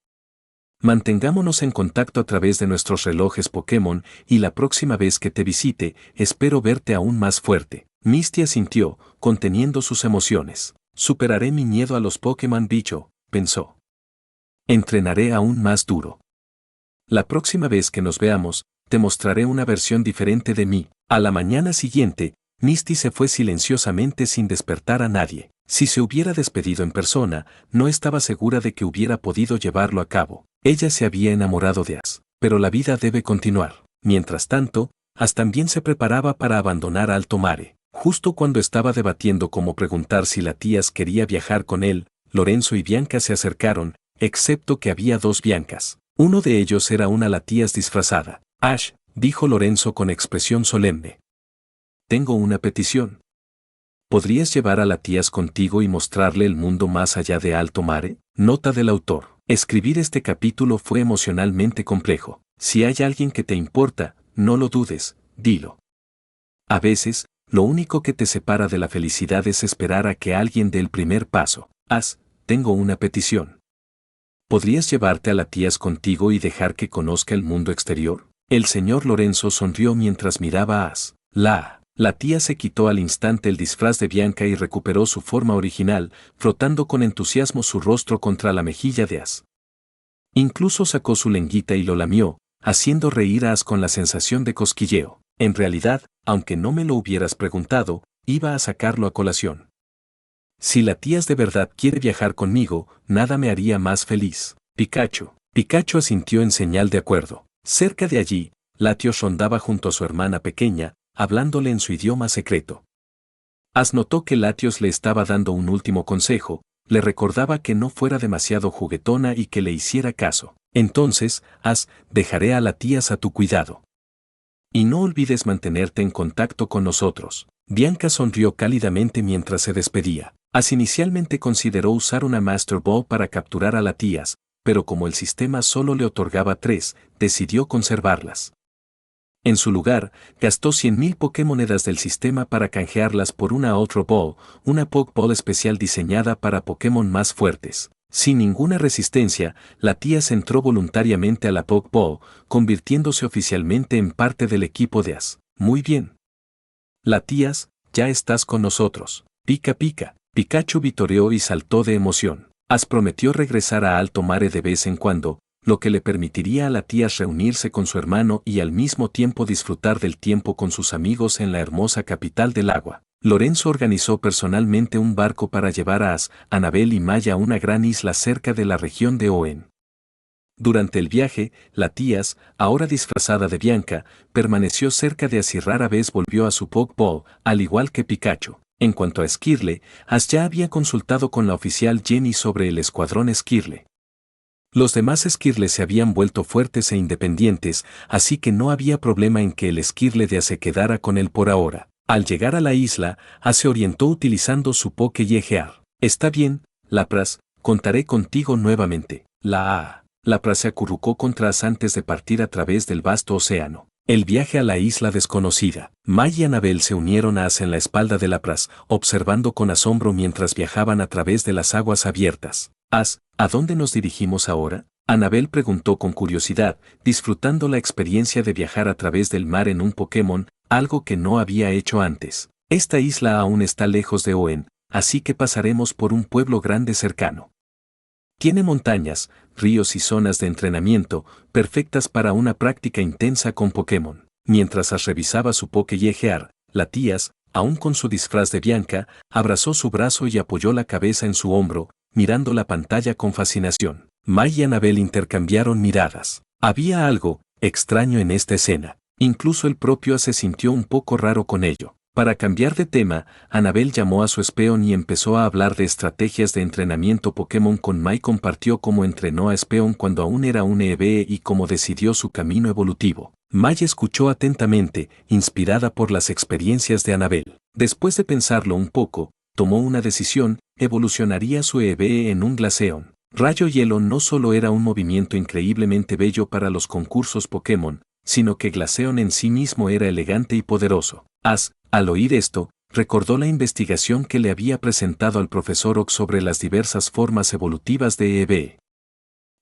Mantengámonos en contacto a través de nuestros relojes Pokémon y la próxima vez que te visite, espero verte aún más fuerte. Misty asintió, conteniendo sus emociones. Superaré mi miedo a los Pokémon bicho, pensó. Entrenaré aún más duro. La próxima vez que nos veamos, te mostraré una versión diferente de mí. A la mañana siguiente, Misty se fue silenciosamente sin despertar a nadie. Si se hubiera despedido en persona, no estaba segura de que hubiera podido llevarlo a cabo. Ella se había enamorado de Ash, pero la vida debe continuar. Mientras tanto, Ash también se preparaba para abandonar Alto Mare. Justo cuando estaba debatiendo cómo preguntar si Latias quería viajar con él, Lorenzo y Bianca se acercaron, excepto que había 2 Biancas. Uno de ellos era una Latias disfrazada. Ash, dijo Lorenzo con expresión solemne. Tengo una petición. ¿Podrías llevar a Latias contigo y mostrarle el mundo más allá de Alto Mare? Nota del autor. Escribir este capítulo fue emocionalmente complejo. Si hay alguien que te importa, no lo dudes, dilo. A veces, lo único que te separa de la felicidad es esperar a que alguien dé el primer paso. Tengo una petición. ¿Podrías llevarte a Latias contigo y dejar que conozca el mundo exterior? El señor Lorenzo sonrió mientras miraba a As. La tía se quitó al instante el disfraz de Bianca y recuperó su forma original, frotando con entusiasmo su rostro contra la mejilla de As. Incluso sacó su lengüita y lo lamió, haciendo reír a As con la sensación de cosquilleo. En realidad, aunque no me lo hubieras preguntado, iba a sacarlo a colación. Si Latias de verdad quiere viajar conmigo, nada me haría más feliz. Pikachu asintió en señal de acuerdo. Cerca de allí, Latios rondaba junto a su hermana pequeña, hablándole en su idioma secreto. As notó que Latios le estaba dando un último consejo, le recordaba que no fuera demasiado juguetona y que le hiciera caso. Entonces, dejaré a Latias a tu cuidado. Y no olvides mantenerte en contacto con nosotros. Bianca sonrió cálidamente mientras se despedía. As inicialmente consideró usar una Master Ball para capturar a Latias, pero como el sistema solo le otorgaba 3, decidió conservarlas. En su lugar, gastó 100.000 Pokémonedas del sistema para canjearlas por una Ultra Ball, una Pokéball especial diseñada para Pokémon más fuertes. Sin ninguna resistencia, Latias entró voluntariamente a la Pokéball, convirtiéndose oficialmente en parte del equipo de As. Muy bien. Latias, ya estás con nosotros. Pica. Pikachu vitoreó y saltó de emoción. As prometió regresar a Alto Mare de vez en cuando, lo que le permitiría a Latias reunirse con su hermano y al mismo tiempo disfrutar del tiempo con sus amigos en la hermosa capital del agua. Lorenzo organizó personalmente un barco para llevar a As, Anabel y Maya a una gran isla cerca de la región de Hoenn. Durante el viaje, Latias, ahora disfrazada de Bianca, permaneció cerca de As y rara vez volvió a su Pokéball, al igual que Pikachu. En cuanto a Esquirle, As ya había consultado con la oficial Jenny sobre el escuadrón Esquirle. Los demás Esquirles se habían vuelto fuertes e independientes, así que no había problema en que el Esquirle de As se quedara con él por ahora. Al llegar a la isla, As se orientó utilizando su Pokéyegear. Está bien, Lapras, contaré contigo nuevamente. Lapras se acurrucó contra As antes de partir a través del vasto océano. El viaje a la isla desconocida. Maya y Anabel se unieron a As en la espalda de Lapras, observando con asombro mientras viajaban a través de las aguas abiertas. As, ¿a dónde nos dirigimos ahora? Anabel preguntó con curiosidad, disfrutando la experiencia de viajar a través del mar en un Pokémon, algo que no había hecho antes. Esta isla aún está lejos de Hoenn, así que pasaremos por un pueblo grande cercano. Tiene montañas, ríos y zonas de entrenamiento, perfectas para una práctica intensa con Pokémon. Mientras As revisaba su Pokéyegear, Latias, aún con su disfraz de Bianca, abrazó su brazo y apoyó la cabeza en su hombro, mirando la pantalla con fascinación. Maya y Anabel intercambiaron miradas. Había algo extraño en esta escena. Incluso el propio As se sintió un poco raro con ello. Para cambiar de tema, Anabel llamó a su Espeon y empezó a hablar de estrategias de entrenamiento Pokémon con Mai. Compartió cómo entrenó a Espeon cuando aún era un EV y cómo decidió su camino evolutivo. Mai escuchó atentamente, inspirada por las experiencias de Anabel. Después de pensarlo un poco, tomó una decisión: evolucionaría su EV en un Glaceon. Rayo Hielo no solo era un movimiento increíblemente bello para los concursos Pokémon, sino que Glaceon en sí mismo era elegante y poderoso. As, al oír esto, recordó la investigación que le había presentado al profesor Oak sobre las diversas formas evolutivas de EV.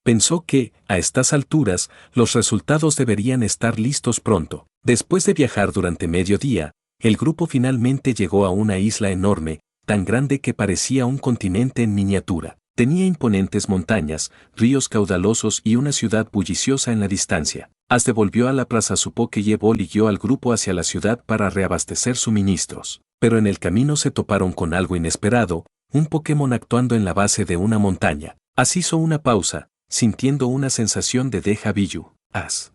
Pensó que, a estas alturas, los resultados deberían estar listos pronto. Después de viajar durante medio día, el grupo finalmente llegó a una isla enorme, tan grande que parecía un continente en miniatura. Tenía imponentes montañas, ríos caudalosos y una ciudad bulliciosa en la distancia. As devolvió a Lapras a su Pokéball y guió al grupo hacia la ciudad para reabastecer suministros. Pero en el camino se toparon con algo inesperado, un Pokémon actuando en la base de una montaña. As hizo una pausa, sintiendo una sensación de déjà vu. As.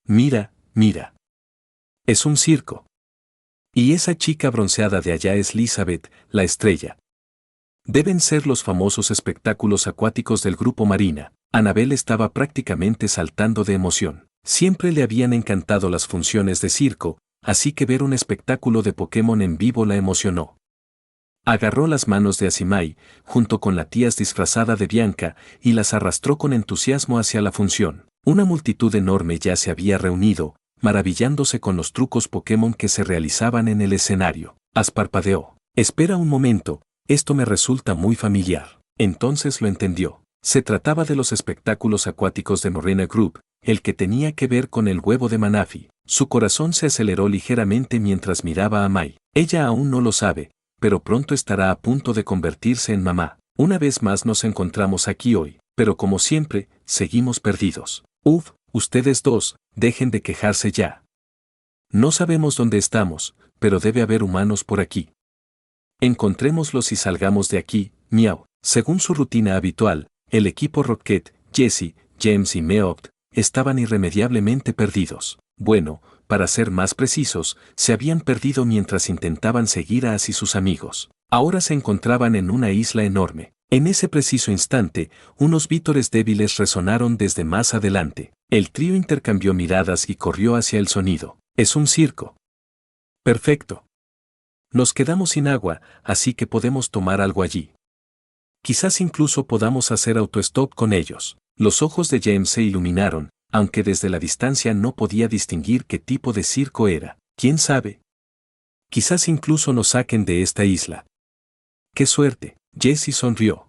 Mira. Es un circo. Y esa chica bronceada de allá es Elizabeth, la estrella. Deben ser los famosos espectáculos acuáticos del grupo Marina. Anabel estaba prácticamente saltando de emoción. Siempre le habían encantado las funciones de circo, así que ver un espectáculo de Pokémon en vivo la emocionó. Agarró las manos de Asimai, junto con la tía disfrazada de Bianca, y las arrastró con entusiasmo hacia la función. Una multitud enorme ya se había reunido, maravillándose con los trucos Pokémon que se realizaban en el escenario. As parpadeó. Espera un momento, esto me resulta muy familiar. Entonces lo entendió. Se trataba de los espectáculos acuáticos de Morena Group, el que tenía que ver con el huevo de Manafi. Su corazón se aceleró ligeramente mientras miraba a Mai. Ella aún no lo sabe, pero pronto estará a punto de convertirse en mamá. Una vez más nos encontramos aquí hoy, pero como siempre, seguimos perdidos. Uf, ustedes dos, dejen de quejarse ya. No sabemos dónde estamos, pero debe haber humanos por aquí. Encontrémoslos y salgamos de aquí, miau. Según su rutina habitual, el equipo Rocket, Jessie, James y Meowth estaban irremediablemente perdidos. Bueno, para ser más precisos, se habían perdido mientras intentaban seguir a As y sus amigos. Ahora se encontraban en una isla enorme. En ese preciso instante, unos vítores débiles resonaron desde más adelante. El trío intercambió miradas y corrió hacia el sonido. Es un circo. Perfecto. Nos quedamos sin agua, así que podemos tomar algo allí. Quizás incluso podamos hacer autostop con ellos. Los ojos de James se iluminaron, aunque desde la distancia no podía distinguir qué tipo de circo era. ¿Quién sabe? Quizás incluso nos saquen de esta isla. ¡Qué suerte! Jessie sonrió.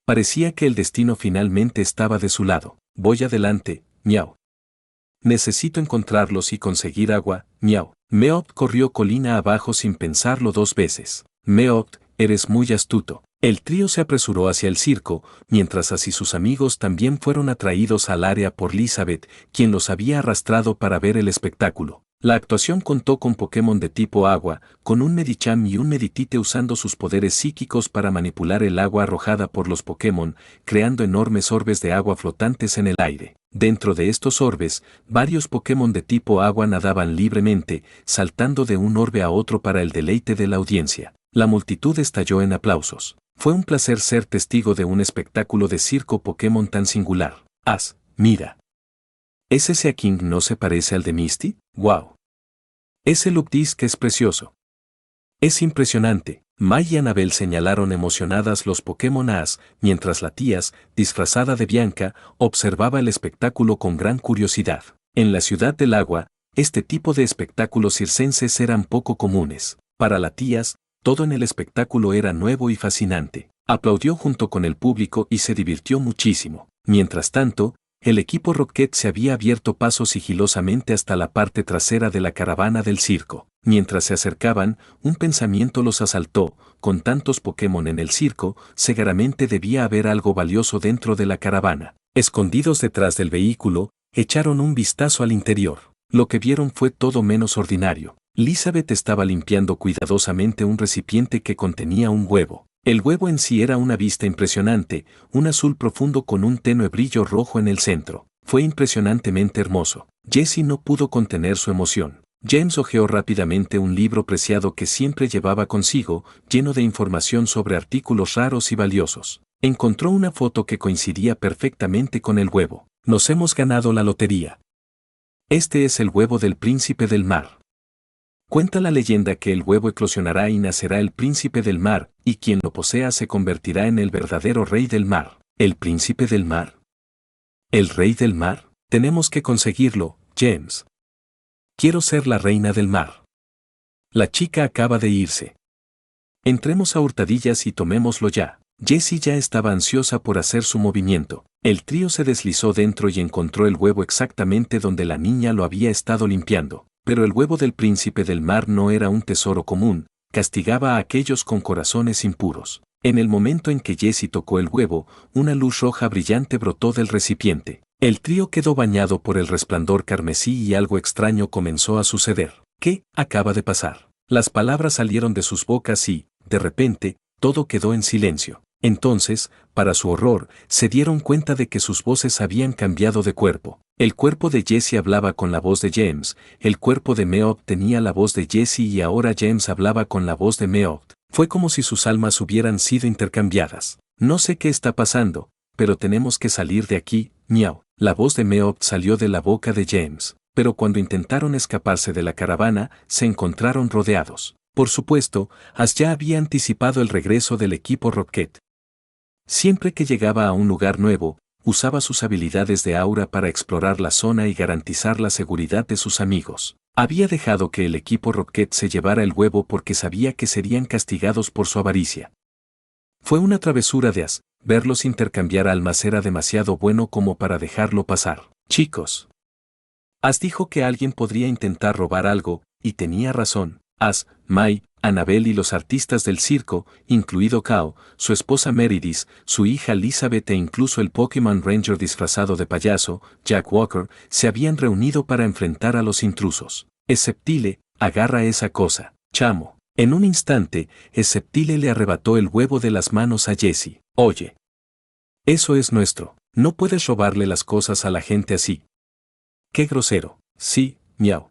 Parecía que el destino finalmente estaba de su lado. Voy adelante, miau. Necesito encontrarlos y conseguir agua, miau. Meowth corrió colina abajo sin pensarlo dos veces. Meowth, eres muy astuto. El trío se apresuró hacia el circo, mientras As y sus amigos también fueron atraídos al área por Elizabeth, quien los había arrastrado para ver el espectáculo. La actuación contó con Pokémon de tipo agua, con un Medicham y un Meditite usando sus poderes psíquicos para manipular el agua arrojada por los Pokémon, creando enormes orbes de agua flotantes en el aire. Dentro de estos orbes, varios Pokémon de tipo agua nadaban libremente, saltando de un orbe a otro para el deleite de la audiencia. La multitud estalló en aplausos. Fue un placer ser testigo de un espectáculo de circo Pokémon tan singular. As, mira. ¿Ese Seaking no se parece al de Misty? ¡Wow! Ese Lupdisc es precioso. Es impresionante. Mai y Annabel señalaron emocionadas los Pokémon As, mientras la tías, disfrazada de Bianca, observaba el espectáculo con gran curiosidad. En la ciudad del agua, este tipo de espectáculos circenses eran poco comunes. Para la tías, todo en el espectáculo era nuevo y fascinante. Aplaudió junto con el público y se divirtió muchísimo. Mientras tanto, el equipo Rocket se había abierto paso sigilosamente hasta la parte trasera de la caravana del circo. Mientras se acercaban, un pensamiento los asaltó. Con tantos Pokémon en el circo, seguramente debía haber algo valioso dentro de la caravana. Escondidos detrás del vehículo, echaron un vistazo al interior. Lo que vieron fue todo menos ordinario. Elizabeth estaba limpiando cuidadosamente un recipiente que contenía un huevo. El huevo en sí era una vista impresionante, un azul profundo con un tenue brillo rojo en el centro. Fue impresionantemente hermoso. Jessie no pudo contener su emoción. James hojeó rápidamente un libro preciado que siempre llevaba consigo, lleno de información sobre artículos raros y valiosos. Encontró una foto que coincidía perfectamente con el huevo. Nos hemos ganado la lotería. Este es el huevo del príncipe del mar. Cuenta la leyenda que el huevo eclosionará y nacerá el príncipe del mar, y quien lo posea se convertirá en el verdadero rey del mar. ¿El príncipe del mar? ¿El rey del mar? Tenemos que conseguirlo, James. Quiero ser la reina del mar. La chica acaba de irse. Entremos a hurtadillas y tomémoslo ya. Jessie ya estaba ansiosa por hacer su movimiento. El trío se deslizó dentro y encontró el huevo exactamente donde la niña lo había estado limpiando. Pero el huevo del príncipe del mar no era un tesoro común, castigaba a aquellos con corazones impuros. En el momento en que Jessie tocó el huevo, una luz roja brillante brotó del recipiente. El trío quedó bañado por el resplandor carmesí y algo extraño comenzó a suceder. ¿Qué acaba de pasar? Las palabras salieron de sus bocas y, de repente, todo quedó en silencio. Entonces, para su horror, se dieron cuenta de que sus voces habían cambiado de cuerpo. El cuerpo de Jessie hablaba con la voz de James, el cuerpo de Meowth tenía la voz de Jessie y ahora James hablaba con la voz de Meowth. Fue como si sus almas hubieran sido intercambiadas. No sé qué está pasando, pero tenemos que salir de aquí, miau. La voz de Meowth salió de la boca de James, pero cuando intentaron escaparse de la caravana, se encontraron rodeados. Por supuesto, Ash ya había anticipado el regreso del equipo Rocket. Siempre que llegaba a un lugar nuevo, usaba sus habilidades de aura para explorar la zona y garantizar la seguridad de sus amigos. Había dejado que el equipo Rocket se llevara el huevo porque sabía que serían castigados por su avaricia. Fue una travesura de Ash. Verlos intercambiar almas era demasiado bueno como para dejarlo pasar. Chicos. Ash dijo que alguien podría intentar robar algo, y tenía razón. Ash, Mai, Annabelle y los artistas del circo, incluido Kao, su esposa Meredith, su hija Elizabeth e incluso el Pokémon Ranger disfrazado de payaso, Jack Walker, se habían reunido para enfrentar a los intrusos. Sceptile, agarra esa cosa, chamo. En un instante, Sceptile le arrebató el huevo de las manos a Jessie. Oye. Eso es nuestro. No puedes robarle las cosas a la gente así. ¡Qué grosero! Sí, miau.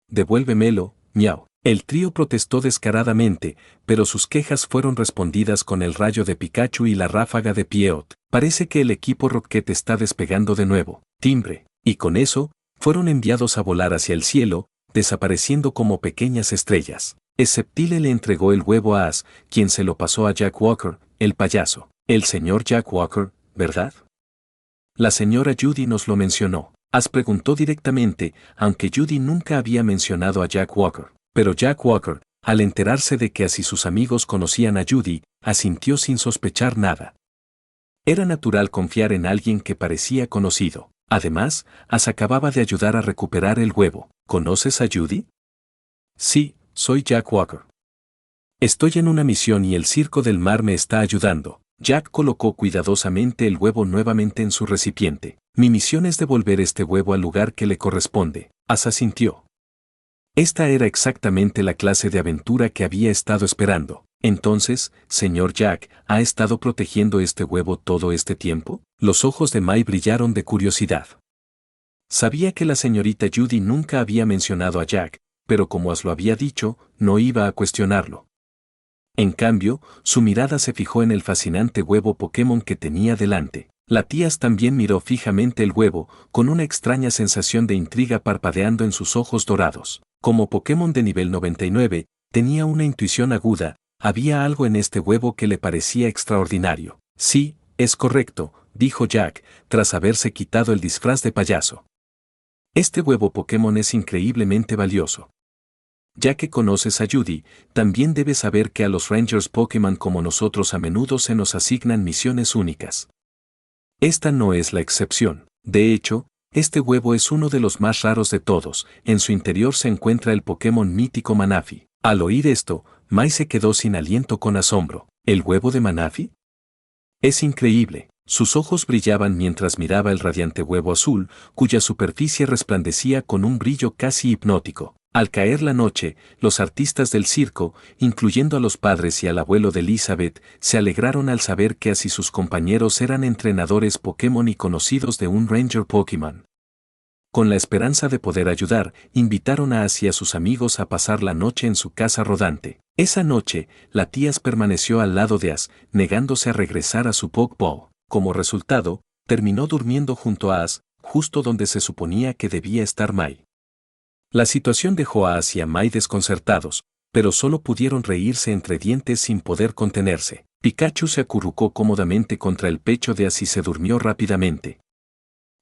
Devuélvemelo, miau. El trío protestó descaradamente, pero sus quejas fueron respondidas con el rayo de Pikachu y la ráfaga de Pieot. Parece que el equipo Rocket está despegando de nuevo. Timbre. Y con eso, fueron enviados a volar hacia el cielo, desapareciendo como pequeñas estrellas. Sceptile le entregó el huevo a Ash, quien se lo pasó a Jack Walker, el payaso. El señor Jack Walker, ¿verdad? La señora Judy nos lo mencionó. Ash preguntó directamente, aunque Judy nunca había mencionado a Jack Walker. Pero Jack Walker, al enterarse de que Ash y sus amigos conocían a Judy, asintió sin sospechar nada. Era natural confiar en alguien que parecía conocido. Además, Ash acababa de ayudar a recuperar el huevo. ¿Conoces a Judy? Sí, soy Jack Walker. Estoy en una misión y el Circo del Mar me está ayudando. Jack colocó cuidadosamente el huevo nuevamente en su recipiente. Mi misión es devolver este huevo al lugar que le corresponde. Ash asintió. Esta era exactamente la clase de aventura que había estado esperando. Entonces, señor Jack, ¿ha estado protegiendo este huevo todo este tiempo? Los ojos de Mai brillaron de curiosidad. Sabía que la señorita Judy nunca había mencionado a Jack, pero como Ash lo había dicho, no iba a cuestionarlo. En cambio, su mirada se fijó en el fascinante huevo Pokémon que tenía delante. La tía Ash también miró fijamente el huevo, con una extraña sensación de intriga parpadeando en sus ojos dorados. Como Pokémon de nivel 99, tenía una intuición aguda, había algo en este huevo que le parecía extraordinario. Sí, es correcto, dijo Jack, tras haberse quitado el disfraz de payaso. Este huevo Pokémon es increíblemente valioso. Ya que conoces a Judy, también debes saber que a los Rangers Pokémon como nosotros a menudo se nos asignan misiones únicas. Esta no es la excepción. De hecho, este huevo es uno de los más raros de todos. En su interior se encuentra el Pokémon mítico Manaphy. Al oír esto, Mai se quedó sin aliento con asombro. ¿El huevo de Manaphy? Es increíble. Sus ojos brillaban mientras miraba el radiante huevo azul, cuya superficie resplandecía con un brillo casi hipnótico. Al caer la noche, los artistas del circo, incluyendo a los padres y al abuelo de Elizabeth, se alegraron al saber que Ash y sus compañeros eran entrenadores Pokémon y conocidos de un Ranger Pokémon. Con la esperanza de poder ayudar, invitaron a Ash y a sus amigos a pasar la noche en su casa rodante. Esa noche, la tía Ash permaneció al lado de Ash, negándose a regresar a su Pokéball. Como resultado, terminó durmiendo junto a Ash, justo donde se suponía que debía estar Mai. La situación dejó a Ash y a Mai desconcertados, pero solo pudieron reírse entre dientes sin poder contenerse. Pikachu se acurrucó cómodamente contra el pecho de Ash y se durmió rápidamente.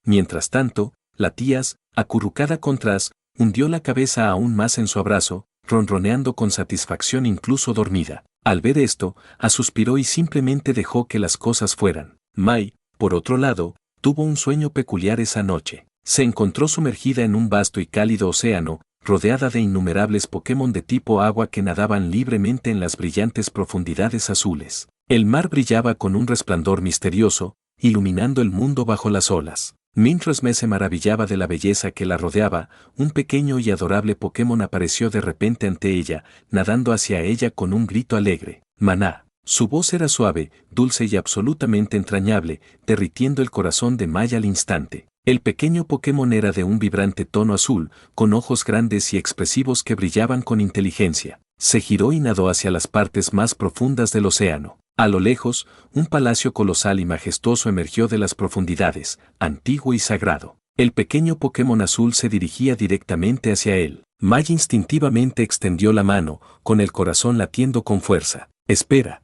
Mientras tanto, la tía Ash, acurrucada contra Ash, hundió la cabeza aún más en su abrazo, ronroneando con satisfacción incluso dormida. Al ver esto, Ash suspiró y simplemente dejó que las cosas fueran. Mai, por otro lado, tuvo un sueño peculiar esa noche. Se encontró sumergida en un vasto y cálido océano, rodeada de innumerables Pokémon de tipo agua que nadaban libremente en las brillantes profundidades azules. El mar brillaba con un resplandor misterioso, iluminando el mundo bajo las olas. Mientras Mai se maravillaba de la belleza que la rodeaba, un pequeño y adorable Pokémon apareció de repente ante ella, nadando hacia ella con un grito alegre. Maná. Su voz era suave, dulce y absolutamente entrañable, derritiendo el corazón de Mai al instante. El pequeño Pokémon era de un vibrante tono azul, con ojos grandes y expresivos que brillaban con inteligencia. Se giró y nadó hacia las partes más profundas del océano. A lo lejos, un palacio colosal y majestuoso emergió de las profundidades, antiguo y sagrado. El pequeño Pokémon azul se dirigía directamente hacia él. Mai instintivamente extendió la mano, con el corazón latiendo con fuerza. «Espera.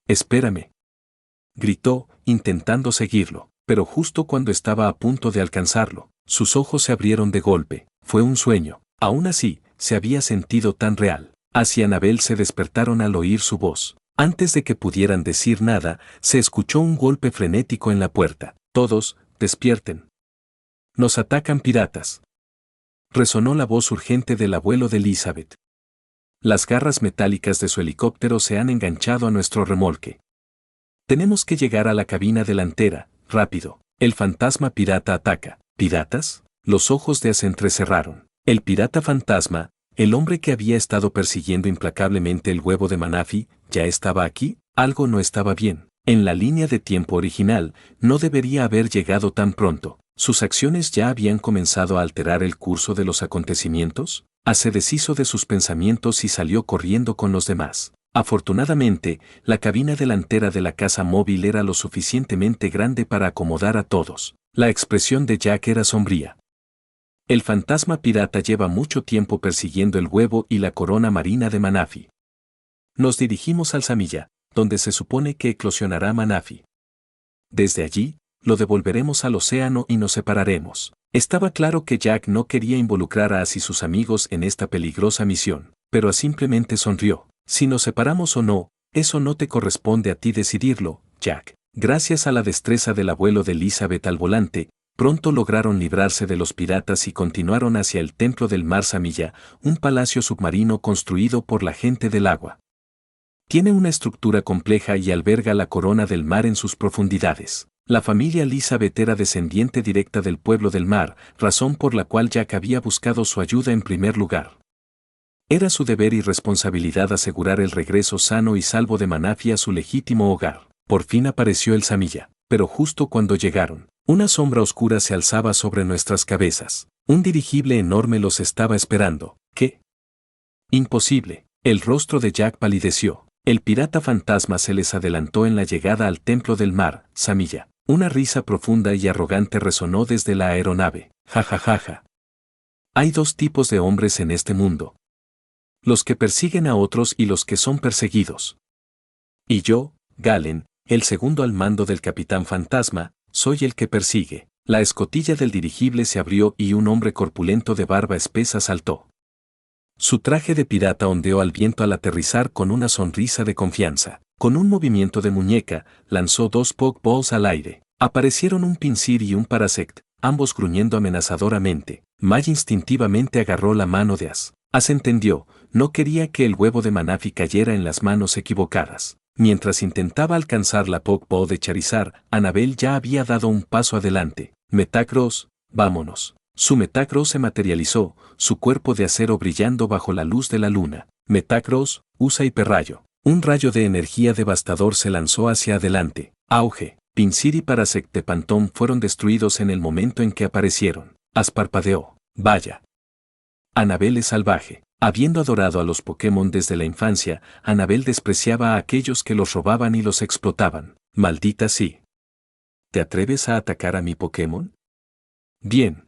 Espérame», gritó, intentando seguirlo, pero justo cuando estaba a punto de alcanzarlo, sus ojos se abrieron de golpe. Fue un sueño. Aún así, se había sentido tan real. As y Annabel se despertaron al oír su voz. Antes de que pudieran decir nada, se escuchó un golpe frenético en la puerta. «Todos, despierten. Nos atacan piratas». Resonó la voz urgente del abuelo de Elizabeth. «Las garras metálicas de su helicóptero se han enganchado a nuestro remolque. Tenemos que llegar a la cabina delantera, rápido. El fantasma pirata ataca». ¿Piratas? Los ojos de As se entrecerraron. El pirata fantasma, el hombre que había estado persiguiendo implacablemente el huevo de Manafi, ¿ya estaba aquí? Algo no estaba bien. En la línea de tiempo original, no debería haber llegado tan pronto. ¿Sus acciones ya habían comenzado a alterar el curso de los acontecimientos? As se deshizo de sus pensamientos y salió corriendo con los demás. Afortunadamente, la cabina delantera de la casa móvil era lo suficientemente grande para acomodar a todos. La expresión de Jack era sombría. El fantasma pirata lleva mucho tiempo persiguiendo el huevo y la corona marina de Manafi. Nos dirigimos al Samilla, donde se supone que eclosionará Manafi. Desde allí, lo devolveremos al océano y nos separaremos. Estaba claro que Jack no quería involucrar a As y sus amigos en esta peligrosa misión, pero As simplemente sonrió. Si nos separamos o no, eso no te corresponde a ti decidirlo, Jack. Gracias a la destreza del abuelo de Elizabeth al volante, pronto lograron librarse de los piratas y continuaron hacia el templo del mar Samilla, un palacio submarino construido por la gente del agua. Tiene una estructura compleja y alberga la corona del mar en sus profundidades. La familia Elizabeth era descendiente directa del pueblo del mar, razón por la cual Jack había buscado su ayuda en primer lugar. Era su deber y responsabilidad asegurar el regreso sano y salvo de Manafi a su legítimo hogar. Por fin apareció el Samilla, pero justo cuando llegaron, una sombra oscura se alzaba sobre nuestras cabezas. Un dirigible enorme los estaba esperando. ¿Qué? Imposible. El rostro de Jack palideció. El pirata fantasma se les adelantó en la llegada al templo del mar, Samilla. Una risa profunda y arrogante resonó desde la aeronave. Ja ja ja ja. Hay dos tipos de hombres en este mundo. Los que persiguen a otros y los que son perseguidos. Y yo, Galen, el segundo al mando del capitán fantasma, soy el que persigue. La escotilla del dirigible se abrió y un hombre corpulento de barba espesa saltó. Su traje de pirata ondeó al viento al aterrizar con una sonrisa de confianza. Con un movimiento de muñeca, lanzó dos pokeballs al aire. Aparecieron un pincir y un parasect, ambos gruñendo amenazadoramente. Mai instintivamente agarró la mano de As. As entendió, no quería que el huevo de Manafi cayera en las manos equivocadas. Mientras intentaba alcanzar la Pokeball de Charizard, Annabel ya había dado un paso adelante. Metagross, vámonos. Su Metagross se materializó, su cuerpo de acero brillando bajo la luz de la luna. Metagross, usa hiperrayo. Un rayo de energía devastador se lanzó hacia adelante. Auge. Pinsir y Parasect de Pantón fueron destruidos en el momento en que aparecieron. As parpadeó. Vaya. Annabel es salvaje. Habiendo adorado a los Pokémon desde la infancia, Annabel despreciaba a aquellos que los robaban y los explotaban. Maldita sí. ¿Te atreves a atacar a mi Pokémon? Bien.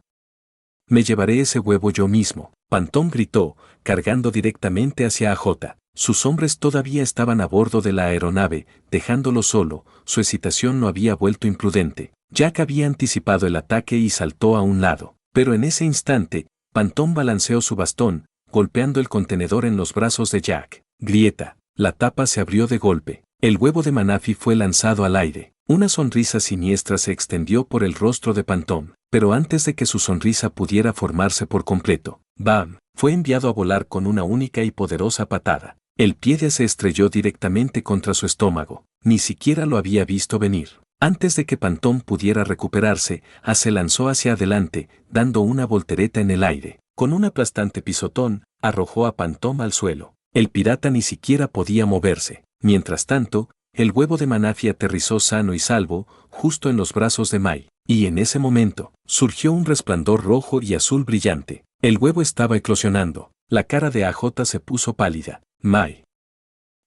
Me llevaré ese huevo yo mismo. Pantón gritó, cargando directamente hacia AJ. Sus hombres todavía estaban a bordo de la aeronave, dejándolo solo, su excitación no había vuelto imprudente. Jack había anticipado el ataque y saltó a un lado. Pero en ese instante, Pantón balanceó su bastón, golpeando el contenedor en los brazos de Jack. Grieta. La tapa se abrió de golpe. El huevo de Manafi fue lanzado al aire. Una sonrisa siniestra se extendió por el rostro de Pantón, pero antes de que su sonrisa pudiera formarse por completo, ¡bam!, fue enviado a volar con una única y poderosa patada. El pie de As se estrelló directamente contra su estómago. Ni siquiera lo había visto venir. Antes de que Pantón pudiera recuperarse, As se lanzó hacia adelante, dando una voltereta en el aire. Con un aplastante pisotón, arrojó a Pantón al suelo. El pirata ni siquiera podía moverse. Mientras tanto, el huevo de Manafi aterrizó sano y salvo, justo en los brazos de Mai. Y en ese momento, surgió un resplandor rojo y azul brillante. El huevo estaba eclosionando. La cara de AJ se puso pálida. Mai.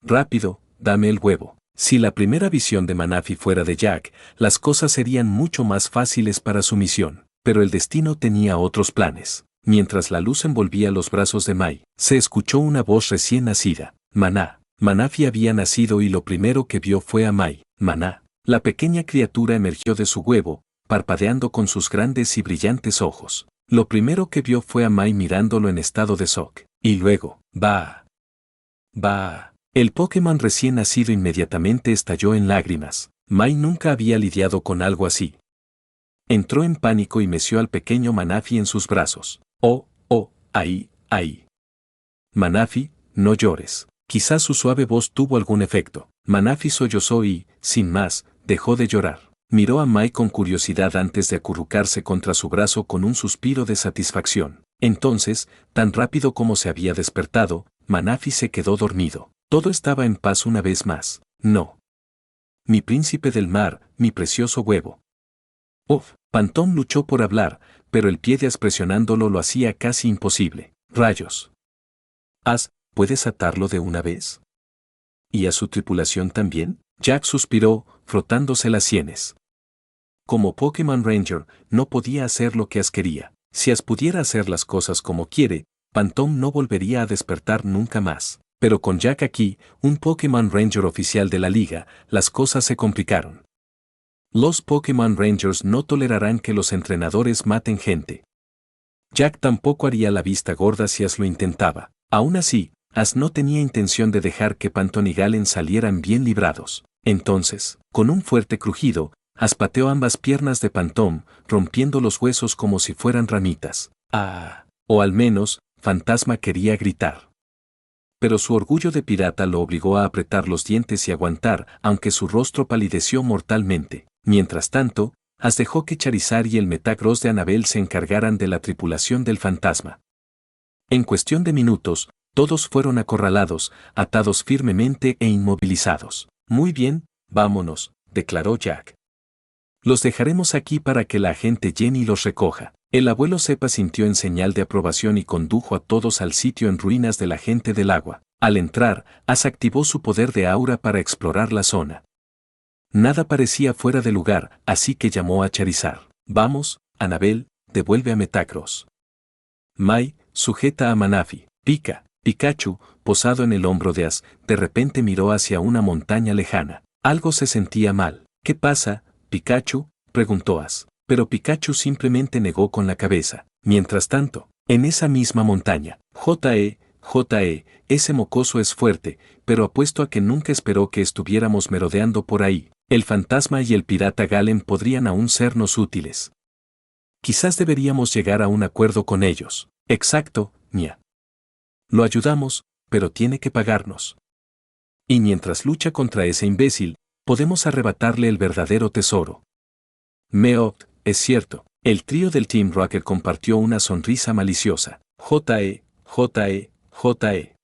Rápido, dame el huevo. Si la primera visión de Manafi fuera de Jack, las cosas serían mucho más fáciles para su misión. Pero el destino tenía otros planes. Mientras la luz envolvía los brazos de Mai, se escuchó una voz recién nacida. Maná. Manafi había nacido y lo primero que vio fue a Mai. Maná. La pequeña criatura emergió de su huevo, parpadeando con sus grandes y brillantes ojos. Lo primero que vio fue a Mai mirándolo en estado de shock. Y luego, ¡bah! ¡Bah! El Pokémon recién nacido inmediatamente estalló en lágrimas. Mai nunca había lidiado con algo así. Entró en pánico y meció al pequeño Manafi en sus brazos. ¡Oh, oh, ahí, ahí! Manafi, no llores. Quizás su suave voz tuvo algún efecto. Manafi sollozó y, sin más, dejó de llorar. Miró a Mai con curiosidad antes de acurrucarse contra su brazo con un suspiro de satisfacción. Entonces, tan rápido como se había despertado, Manafi se quedó dormido. Todo estaba en paz una vez más. No. Mi príncipe del mar, mi precioso huevo. Uf, Pantón luchó por hablar, pero el Piedras presionándolo lo hacía casi imposible. Rayos. ¿Puedes atarlo de una vez? ¿Y a su tripulación también? Jack suspiró, frotándose las sienes. Como Pokémon Ranger, no podía hacer lo que Ash quería. Si Ash pudiera hacer las cosas como quiere, Pantón no volvería a despertar nunca más. Pero con Jack aquí, un Pokémon Ranger oficial de la liga, las cosas se complicaron. Los Pokémon Rangers no tolerarán que los entrenadores maten gente. Jack tampoco haría la vista gorda si Ash lo intentaba. Aún así, Ash no tenía intención de dejar que Pantón y Galen salieran bien librados. Entonces, con un fuerte crujido, Ash pateó ambas piernas de Pantón, rompiendo los huesos como si fueran ramitas. ¡Ah! O al menos, Fantasma quería gritar. Pero su orgullo de pirata lo obligó a apretar los dientes y aguantar, aunque su rostro palideció mortalmente. Mientras tanto, Ash dejó que Charizard y el Metagross de Annabelle se encargaran de la tripulación del fantasma. En cuestión de minutos, todos fueron acorralados, atados firmemente e inmovilizados. Muy bien, vámonos, declaró Jack. Los dejaremos aquí para que la agente Jenny los recoja. El abuelo Cepa sintió en señal de aprobación y condujo a todos al sitio en ruinas de la Gente del Agua. Al entrar, Ash activó su poder de aura para explorar la zona. Nada parecía fuera de lugar, así que llamó a Charizard. Vamos, Annabelle, devuelve a Metagross. Mai, sujeta a Manafi. Pikachu, posado en el hombro de Ash, de repente miró hacia una montaña lejana. Algo se sentía mal. ¿Qué pasa, Pikachu?, preguntó Ash. Pero Pikachu simplemente negó con la cabeza. Mientras tanto, en esa misma montaña, ese mocoso es fuerte, pero apuesto a que nunca esperó que estuviéramos merodeando por ahí. El fantasma y el pirata Galen podrían aún sernos útiles. Quizás deberíamos llegar a un acuerdo con ellos. Exacto, Mia. Lo ayudamos, pero tiene que pagarnos. Y mientras lucha contra ese imbécil, podemos arrebatarle el verdadero tesoro. Es cierto. El trío del Team Rocket compartió una sonrisa maliciosa.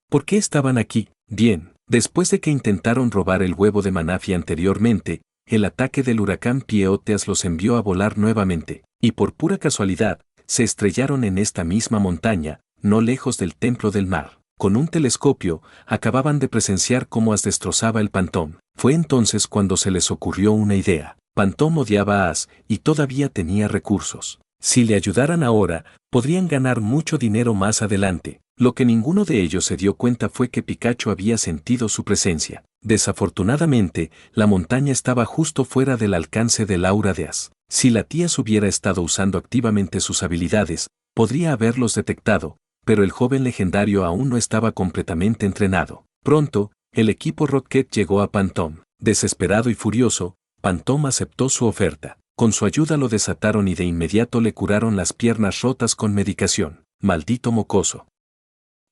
¿Por qué estaban aquí? Bien, después de que intentaron robar el huevo de Manafi anteriormente, el ataque del huracán Pieoteas los envió a volar nuevamente, y por pura casualidad, se estrellaron en esta misma montaña, no lejos del Templo del Mar. Con un telescopio, acababan de presenciar cómo Ash destrozaba el Pantón. Fue entonces cuando se les ocurrió una idea. Pantón odiaba a Ash y todavía tenía recursos. Si le ayudaran ahora, podrían ganar mucho dinero más adelante. Lo que ninguno de ellos se dio cuenta fue que Pikachu había sentido su presencia. Desafortunadamente, la montaña estaba justo fuera del alcance del aura de Ash. Si la tía hubiera estado usando activamente sus habilidades, podría haberlos detectado, pero el joven legendario aún no estaba completamente entrenado. Pronto, el equipo Rocket llegó a Pantón. Desesperado y furioso, Pantón aceptó su oferta. Con su ayuda lo desataron y de inmediato le curaron las piernas rotas con medicación. Maldito mocoso.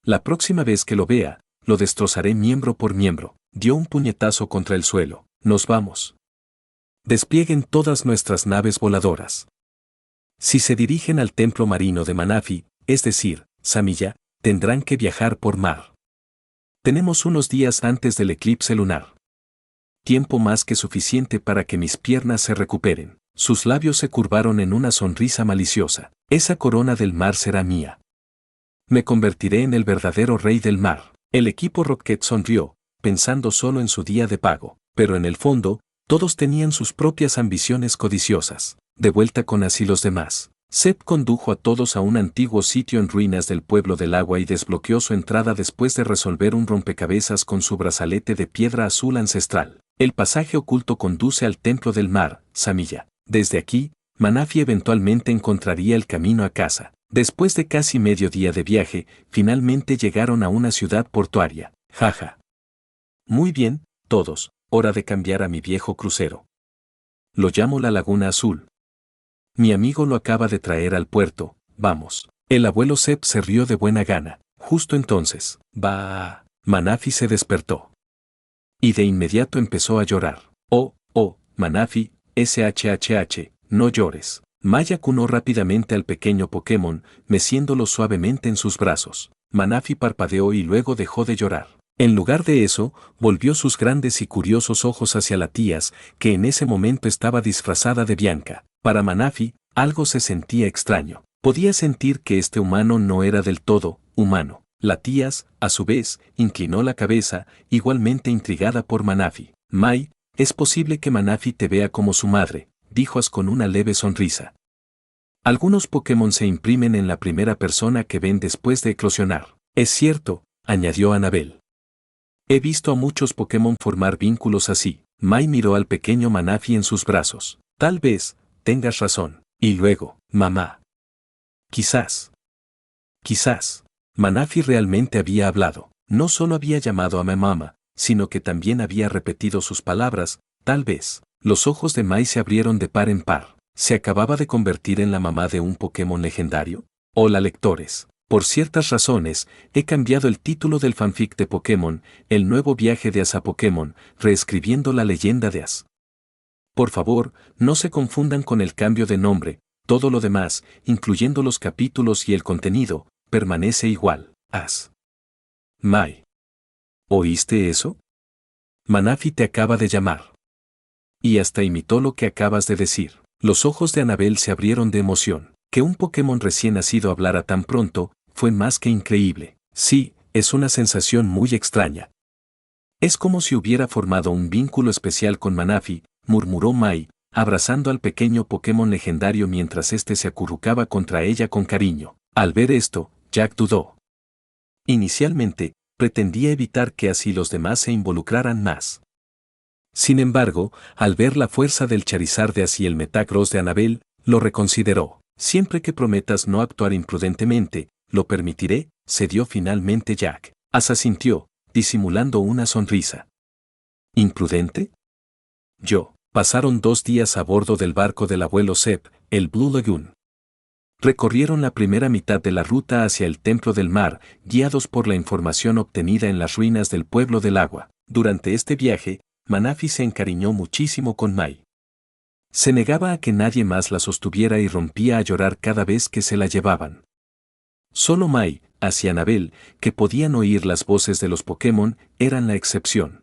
La próxima vez que lo vea, lo destrozaré miembro por miembro. Dio un puñetazo contra el suelo. Nos vamos. Desplieguen todas nuestras naves voladoras. Si se dirigen al templo marino de Manafi, es decir, Samilla, tendrán que viajar por mar. Tenemos unos días antes del eclipse lunar. Tiempo más que suficiente para que mis piernas se recuperen. Sus labios se curvaron en una sonrisa maliciosa. Esa corona del mar será mía. Me convertiré en el verdadero rey del mar. El equipo Rocket sonrió, pensando solo en su día de pago, pero en el fondo, todos tenían sus propias ambiciones codiciosas. De vuelta con Ash y los demás, Zeb condujo a todos a un antiguo sitio en ruinas del pueblo del agua y desbloqueó su entrada después de resolver un rompecabezas con su brazalete de piedra azul ancestral. El pasaje oculto conduce al templo del mar, Samilla. Desde aquí, Manafi eventualmente encontraría el camino a casa. Después de casi medio día de viaje, finalmente llegaron a una ciudad portuaria. Jaja. Muy bien, todos, hora de cambiar a mi viejo crucero. Lo llamo la Laguna Azul. Mi amigo lo acaba de traer al puerto, vamos. El abuelo Zeb se rió de buena gana. Justo entonces, bah. Manafi se despertó. Y de inmediato empezó a llorar. Oh, Manafi, SHHH, no llores. Maya cunó rápidamente al pequeño Pokémon, meciéndolo suavemente en sus brazos. Manafi parpadeó y luego dejó de llorar. En lugar de eso, volvió sus grandes y curiosos ojos hacia la Tías, que en ese momento estaba disfrazada de Bianca. Para Manafi, algo se sentía extraño. Podía sentir que este humano no era del todo humano. La Tías, a su vez, inclinó la cabeza, igualmente intrigada por Manafi. Mai, es posible que Manafi te vea como su madre, dijo Ash con una leve sonrisa. Algunos Pokémon se imprimen en la primera persona que ven después de eclosionar. Es cierto, añadió Annabel. He visto a muchos Pokémon formar vínculos así. Mai miró al pequeño Manafi en sus brazos. Tal vez tengas razón. Y luego, mamá. Quizás. Manafi realmente había hablado. No solo había llamado a mamá, sino que también había repetido sus palabras, tal vez. Los ojos de Mai se abrieron de par en par. ¿Se acababa de convertir en la mamá de un Pokémon legendario? Hola lectores. Por ciertas razones, he cambiado el título del fanfic de Pokémon, El nuevo viaje de Ash a Pokémon, reescribiendo la leyenda de Ash. Por favor, no se confundan con el cambio de nombre, todo lo demás, incluyendo los capítulos y el contenido, permanece igual. Ash. Mai. ¿Oíste eso? Manafi te acaba de llamar. Y hasta imitó lo que acabas de decir. Los ojos de Annabel se abrieron de emoción. Que un Pokémon recién nacido hablara tan pronto, fue más que increíble. Sí, es una sensación muy extraña. Es como si hubiera formado un vínculo especial con Manafi, murmuró Mai, abrazando al pequeño Pokémon legendario mientras éste se acurrucaba contra ella con cariño. Al ver esto, Jack dudó. Inicialmente, pretendía evitar que así los demás se involucraran más. Sin embargo, al ver la fuerza del Charizard de Ash y el Metagross de Annabel, lo reconsideró. Siempre que prometas no actuar imprudentemente, lo permitiré, cedió finalmente Jack. Ash asintió, disimulando una sonrisa. ¿Imprudente? Pasaron 2 días a bordo del barco del abuelo Zeb, el Blue Lagoon. Recorrieron la primera mitad de la ruta hacia el Templo del Mar, guiados por la información obtenida en las ruinas del Pueblo del Agua. Durante este viaje, Manafi se encariñó muchísimo con Mai. Se negaba a que nadie más la sostuviera y rompía a llorar cada vez que se la llevaban. Solo Mai, hacia Annabel, que podían oír las voces de los Pokémon, eran la excepción.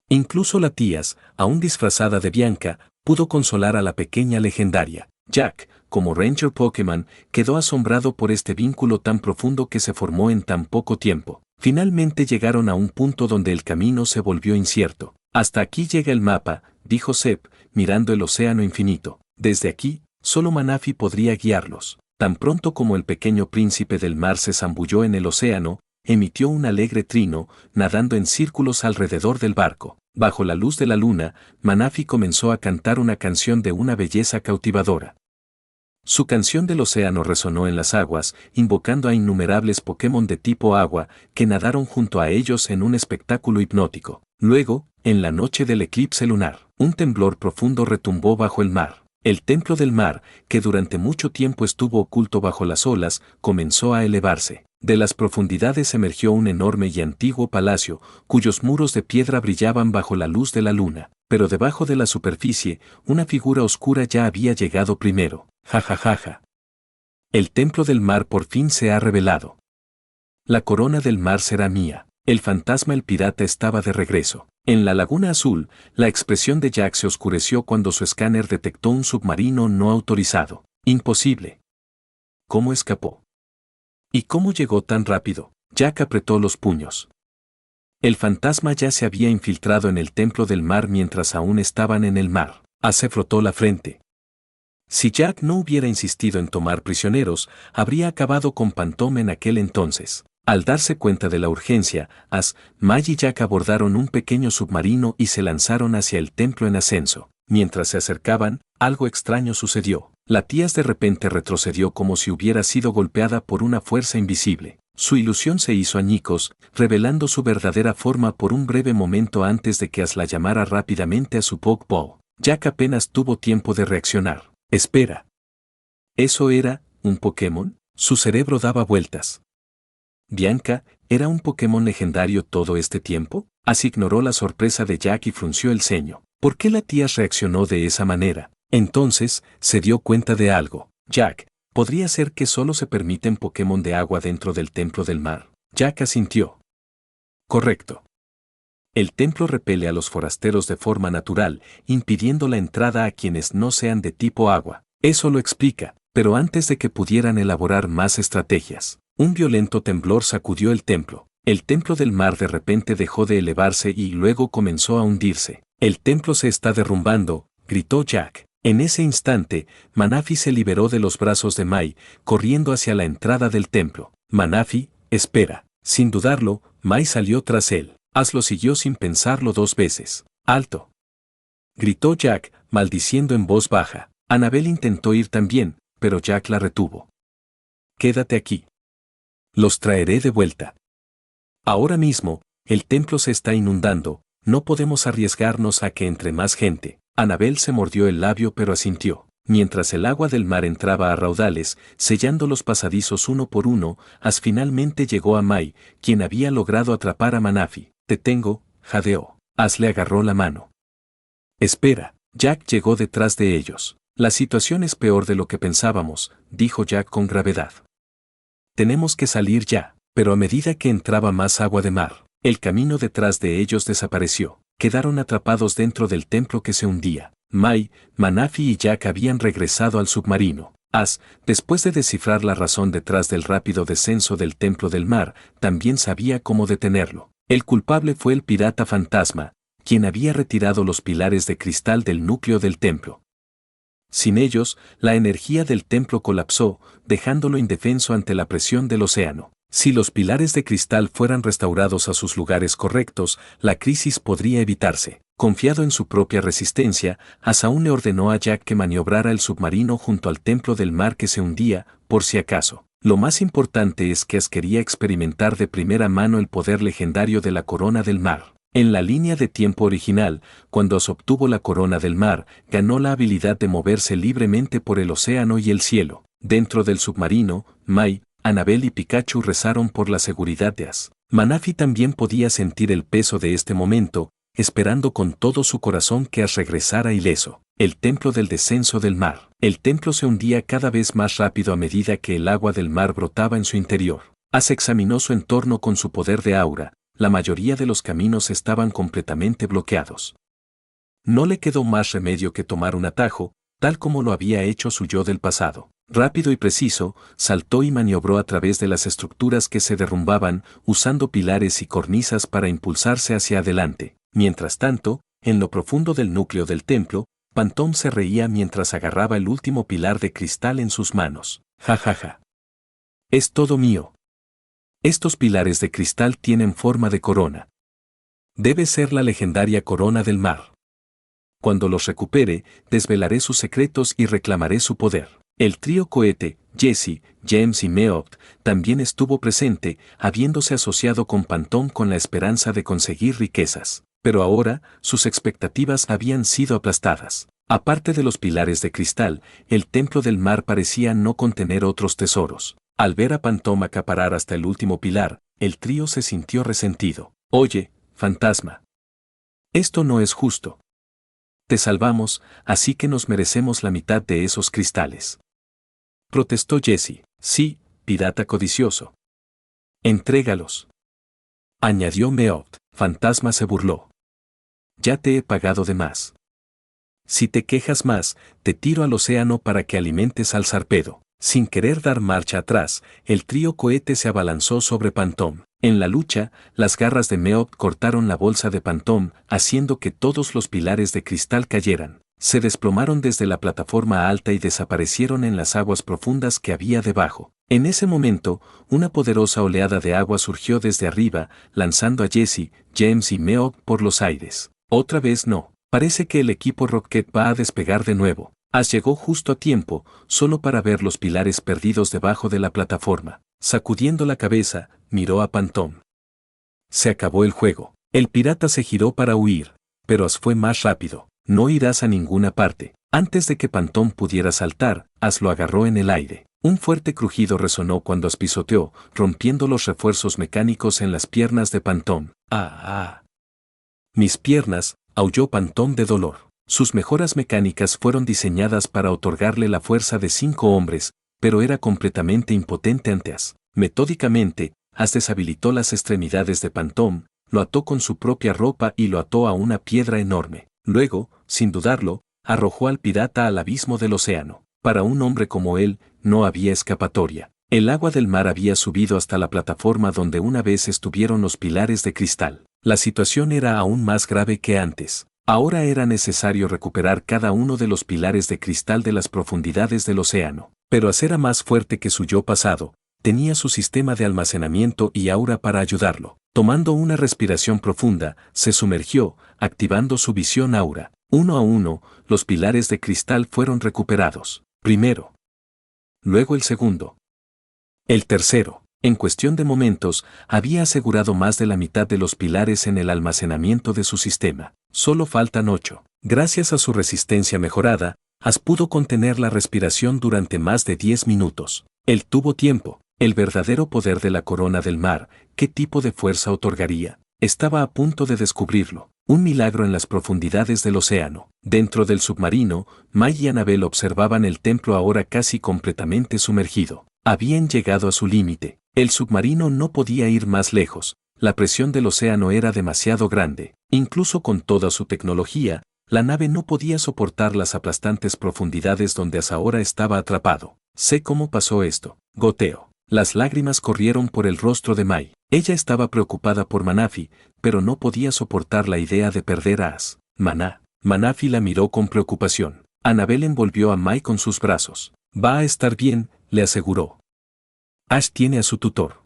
Incluso la Tías, aún disfrazada de Bianca, pudo consolar a la pequeña legendaria. Jack, como Ranger Pokémon, quedó asombrado por este vínculo tan profundo que se formó en tan poco tiempo. Finalmente llegaron a un punto donde el camino se volvió incierto. Hasta aquí llega el mapa, dijo Zeb, mirando el océano infinito. Desde aquí, solo Manafi podría guiarlos. Tan pronto como el pequeño príncipe del mar se zambulló en el océano, emitió un alegre trino, nadando en círculos alrededor del barco. Bajo la luz de la luna, Manafi comenzó a cantar una canción de una belleza cautivadora. Su canción del océano resonó en las aguas, invocando a innumerables Pokémon de tipo agua, que nadaron junto a ellos en un espectáculo hipnótico. Luego, en la noche del eclipse lunar, un temblor profundo retumbó bajo el mar. El templo del mar, que durante mucho tiempo estuvo oculto bajo las olas, comenzó a elevarse. De las profundidades emergió un enorme y antiguo palacio, cuyos muros de piedra brillaban bajo la luz de la luna. Pero debajo de la superficie, una figura oscura ya había llegado primero. Ja. El templo del mar por fin se ha revelado. La corona del mar será mía. El fantasma el pirata estaba de regreso. En la Laguna Azul, la expresión de Jack se oscureció cuando su escáner detectó un submarino no autorizado. Imposible. ¿Cómo escapó? ¿Y cómo llegó tan rápido? Jack apretó los puños. El fantasma ya se había infiltrado en el templo del mar mientras aún estaban en el mar. Ash se frotó la frente. Si Jack no hubiera insistido en tomar prisioneros, habría acabado con Pantom en aquel entonces. Al darse cuenta de la urgencia, May y Jack abordaron un pequeño submarino y se lanzaron hacia el templo en ascenso. Mientras se acercaban, algo extraño sucedió. La Tías de repente retrocedió como si hubiera sido golpeada por una fuerza invisible. Su ilusión se hizo añicos, revelando su verdadera forma por un breve momento antes de que la llamara rápidamente a su Pokeball. Jack apenas tuvo tiempo de reaccionar. Espera. ¿Eso era un Pokémon? Su cerebro daba vueltas. ¿Bianca era un Pokémon legendario todo este tiempo? Ignoró la sorpresa de Jack y frunció el ceño. ¿Por qué la tía reaccionó de esa manera? Entonces, se dio cuenta de algo. Jack, ¿podría ser que solo se permiten Pokémon de agua dentro del Templo del Mar? Jack asintió. Correcto. El templo repele a los forasteros de forma natural, impidiendo la entrada a quienes no sean de tipo agua. Eso lo explica, pero antes de que pudieran elaborar más estrategias, un violento temblor sacudió el templo. El templo del mar de repente dejó de elevarse y luego comenzó a hundirse. El templo se está derrumbando, gritó Jack. En ese instante, Manaphy se liberó de los brazos de May, corriendo hacia la entrada del templo. Manaphy, espera. Sin dudarlo, May salió tras él. Lo siguió sin pensarlo 2 veces. ¡Alto! Gritó Jack, maldiciendo en voz baja. Annabel intentó ir también, pero Jack la retuvo. Quédate aquí. Los traeré de vuelta. Ahora mismo, el templo se está inundando, no podemos arriesgarnos a que entre más gente. Annabel se mordió el labio pero asintió. Mientras el agua del mar entraba a raudales, sellando los pasadizos uno por uno, finalmente llegó a May, quien había logrado atrapar a Manaphy. Te tengo, jadeó. Le agarró la mano. Espera. Jack llegó detrás de ellos. La situación es peor de lo que pensábamos, dijo Jack con gravedad. Tenemos que salir ya. Pero a medida que entraba más agua de mar, el camino detrás de ellos desapareció. Quedaron atrapados dentro del templo que se hundía. May, Manaphy y Jack habían regresado al submarino. Después de descifrar la razón detrás del rápido descenso del templo del mar, también sabía cómo detenerlo. El culpable fue el pirata fantasma, quien había retirado los pilares de cristal del núcleo del templo. Sin ellos, la energía del templo colapsó, dejándolo indefenso ante la presión del océano. Si los pilares de cristal fueran restaurados a sus lugares correctos, la crisis podría evitarse. Confiado en su propia resistencia, aún le ordenó a Jack que maniobrara el submarino junto al templo del mar que se hundía, por si acaso. Lo más importante es que quería experimentar de primera mano el poder legendario de la corona del mar. En la línea de tiempo original, cuando obtuvo la corona del mar, ganó la habilidad de moverse libremente por el océano y el cielo. Dentro del submarino, May, Annabel y Pikachu rezaron por la seguridad de Manaphy también podía sentir el peso de este momento, esperando con todo su corazón que regresara ileso. El templo del descenso del mar. El templo se hundía cada vez más rápido a medida que el agua del mar brotaba en su interior. Examinó su entorno con su poder de aura. La mayoría de los caminos estaban completamente bloqueados. No le quedó más remedio que tomar un atajo, tal como lo había hecho su yo del pasado. Rápido y preciso, saltó y maniobró a través de las estructuras que se derrumbaban, usando pilares y cornisas para impulsarse hacia adelante. Mientras tanto, en lo profundo del núcleo del templo, Pantom se reía mientras agarraba el último pilar de cristal en sus manos. Ja ja ja. Es todo mío. Estos pilares de cristal tienen forma de corona. Debe ser la legendaria corona del mar. Cuando los recupere, desvelaré sus secretos y reclamaré su poder. El trío Cohete, Jessie, James y Meowth, también estuvo presente, habiéndose asociado con Pantom con la esperanza de conseguir riquezas. Pero ahora, sus expectativas habían sido aplastadas. Aparte de los pilares de cristal, el templo del mar parecía no contener otros tesoros. Al ver a Pantom acaparar hasta el último pilar, el trío se sintió resentido. Oye, fantasma. Esto no es justo. Te salvamos, así que nos merecemos la mitad de esos cristales. Protestó Jessie. Sí, pirata codicioso. Entrégalos. Añadió Meowth. Fantasma se burló. Ya te he pagado de más. Si te quejas más, te tiro al océano para que alimentes al zarpedo. Sin querer dar marcha atrás, el trío Cohete se abalanzó sobre Pantom. En la lucha, las garras de Meowth cortaron la bolsa de Pantom, haciendo que todos los pilares de cristal cayeran. se desplomaron desde la plataforma alta y desaparecieron en las aguas profundas que había debajo. En ese momento, una poderosa oleada de agua surgió desde arriba, lanzando a Jesse, James y Meog por los aires. Otra vez no. Parece que el equipo Rocket va a despegar de nuevo. Ash llegó justo a tiempo, solo para ver los pilares perdidos debajo de la plataforma. Sacudiendo la cabeza, miró a Pantom. Se acabó el juego. El pirata se giró para huir, pero Ash fue más rápido. No irás a ninguna parte. Antes de que Pantom pudiera saltar, Ash lo agarró en el aire. Un fuerte crujido resonó cuando Ash pisoteó, rompiendo los refuerzos mecánicos en las piernas de Pantom. ¡Ah! Mis piernas, aulló Pantom de dolor. Sus mejoras mecánicas fueron diseñadas para otorgarle la fuerza de 5 hombres, pero era completamente impotente ante Ash. Metódicamente, Ash deshabilitó las extremidades de Pantom, lo ató con su propia ropa y lo ató a una piedra enorme. Luego, sin dudarlo, arrojó al pirata al abismo del océano. Para un hombre como él, no había escapatoria. El agua del mar había subido hasta la plataforma donde una vez estuvieron los pilares de cristal. La situación era aún más grave que antes. Ahora era necesario recuperar cada uno de los pilares de cristal de las profundidades del océano. Pero Ash era más fuerte que su yo pasado. Tenía su sistema de almacenamiento y aura para ayudarlo. Tomando una respiración profunda, se sumergió, activando su visión aura. Uno a uno, los pilares de cristal fueron recuperados. Primero. Luego el segundo. El tercero. En cuestión de momentos, había asegurado más de la mitad de los pilares en el almacenamiento de su sistema. Solo faltan 8. Gracias a su resistencia mejorada, Ash pudo contener la respiración durante más de 10 minutos. Él tuvo tiempo. El verdadero poder de la corona del mar, ¿qué tipo de fuerza otorgaría? Estaba a punto de descubrirlo. Un milagro en las profundidades del océano. Dentro del submarino, Mai y Annabel observaban el templo ahora casi completamente sumergido. Habían llegado a su límite. El submarino no podía ir más lejos. La presión del océano era demasiado grande. Incluso con toda su tecnología, la nave no podía soportar las aplastantes profundidades donde Ash ahora estaba atrapado. Sé cómo pasó esto. Goteo. Las lágrimas corrieron por el rostro de Mai. Ella estaba preocupada por Manafi, pero no podía soportar la idea de perder a Ash. Manafi la miró con preocupación. Annabel envolvió a Mai con sus brazos. Va a estar bien, le aseguró. Ash tiene a su tutor.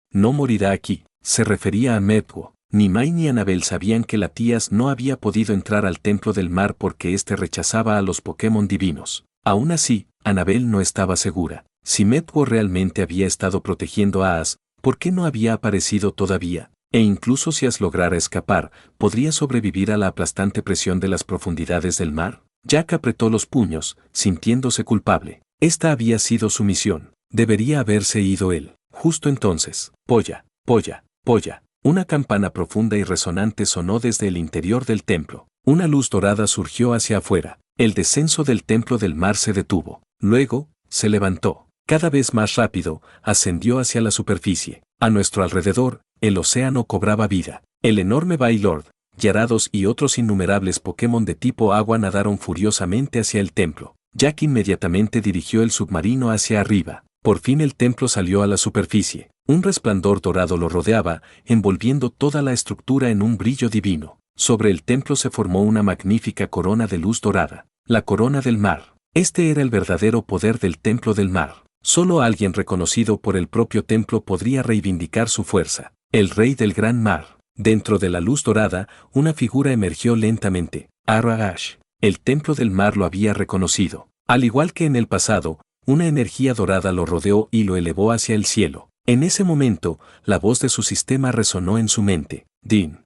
No morirá aquí. Se refería a Metwo. Ni Mai ni Annabel sabían que la tía Ash no había podido entrar al templo del mar porque éste rechazaba a los Pokémon divinos. Aún así, Annabel no estaba segura. Si Metwo realmente había estado protegiendo a Ash, ¿por qué no había aparecido todavía? E incluso si Ash lograra escapar, ¿podría sobrevivir a la aplastante presión de las profundidades del mar? Jack apretó los puños, sintiéndose culpable. Esta había sido su misión. Debería haberse ido él. Justo entonces, polla, polla, polla. Una campana profunda y resonante sonó desde el interior del templo. Una luz dorada surgió hacia afuera. El descenso del templo del mar se detuvo. Luego, se levantó. Cada vez más rápido, ascendió hacia la superficie. A nuestro alrededor, el océano cobraba vida. El enorme Baylord, Gyarados y otros innumerables Pokémon de tipo agua nadaron furiosamente hacia el templo. Jack inmediatamente dirigió el submarino hacia arriba. Por fin el templo salió a la superficie. Un resplandor dorado lo rodeaba, envolviendo toda la estructura en un brillo divino. Sobre el templo se formó una magnífica corona de luz dorada. La corona del mar. Este era el verdadero poder del templo del mar. Solo alguien reconocido por el propio templo podría reivindicar su fuerza. El rey del gran mar. Dentro de la luz dorada, una figura emergió lentamente. Arraash. El templo del mar lo había reconocido. Al igual que en el pasado, una energía dorada lo rodeó y lo elevó hacia el cielo. En ese momento, la voz de su sistema resonó en su mente. Din.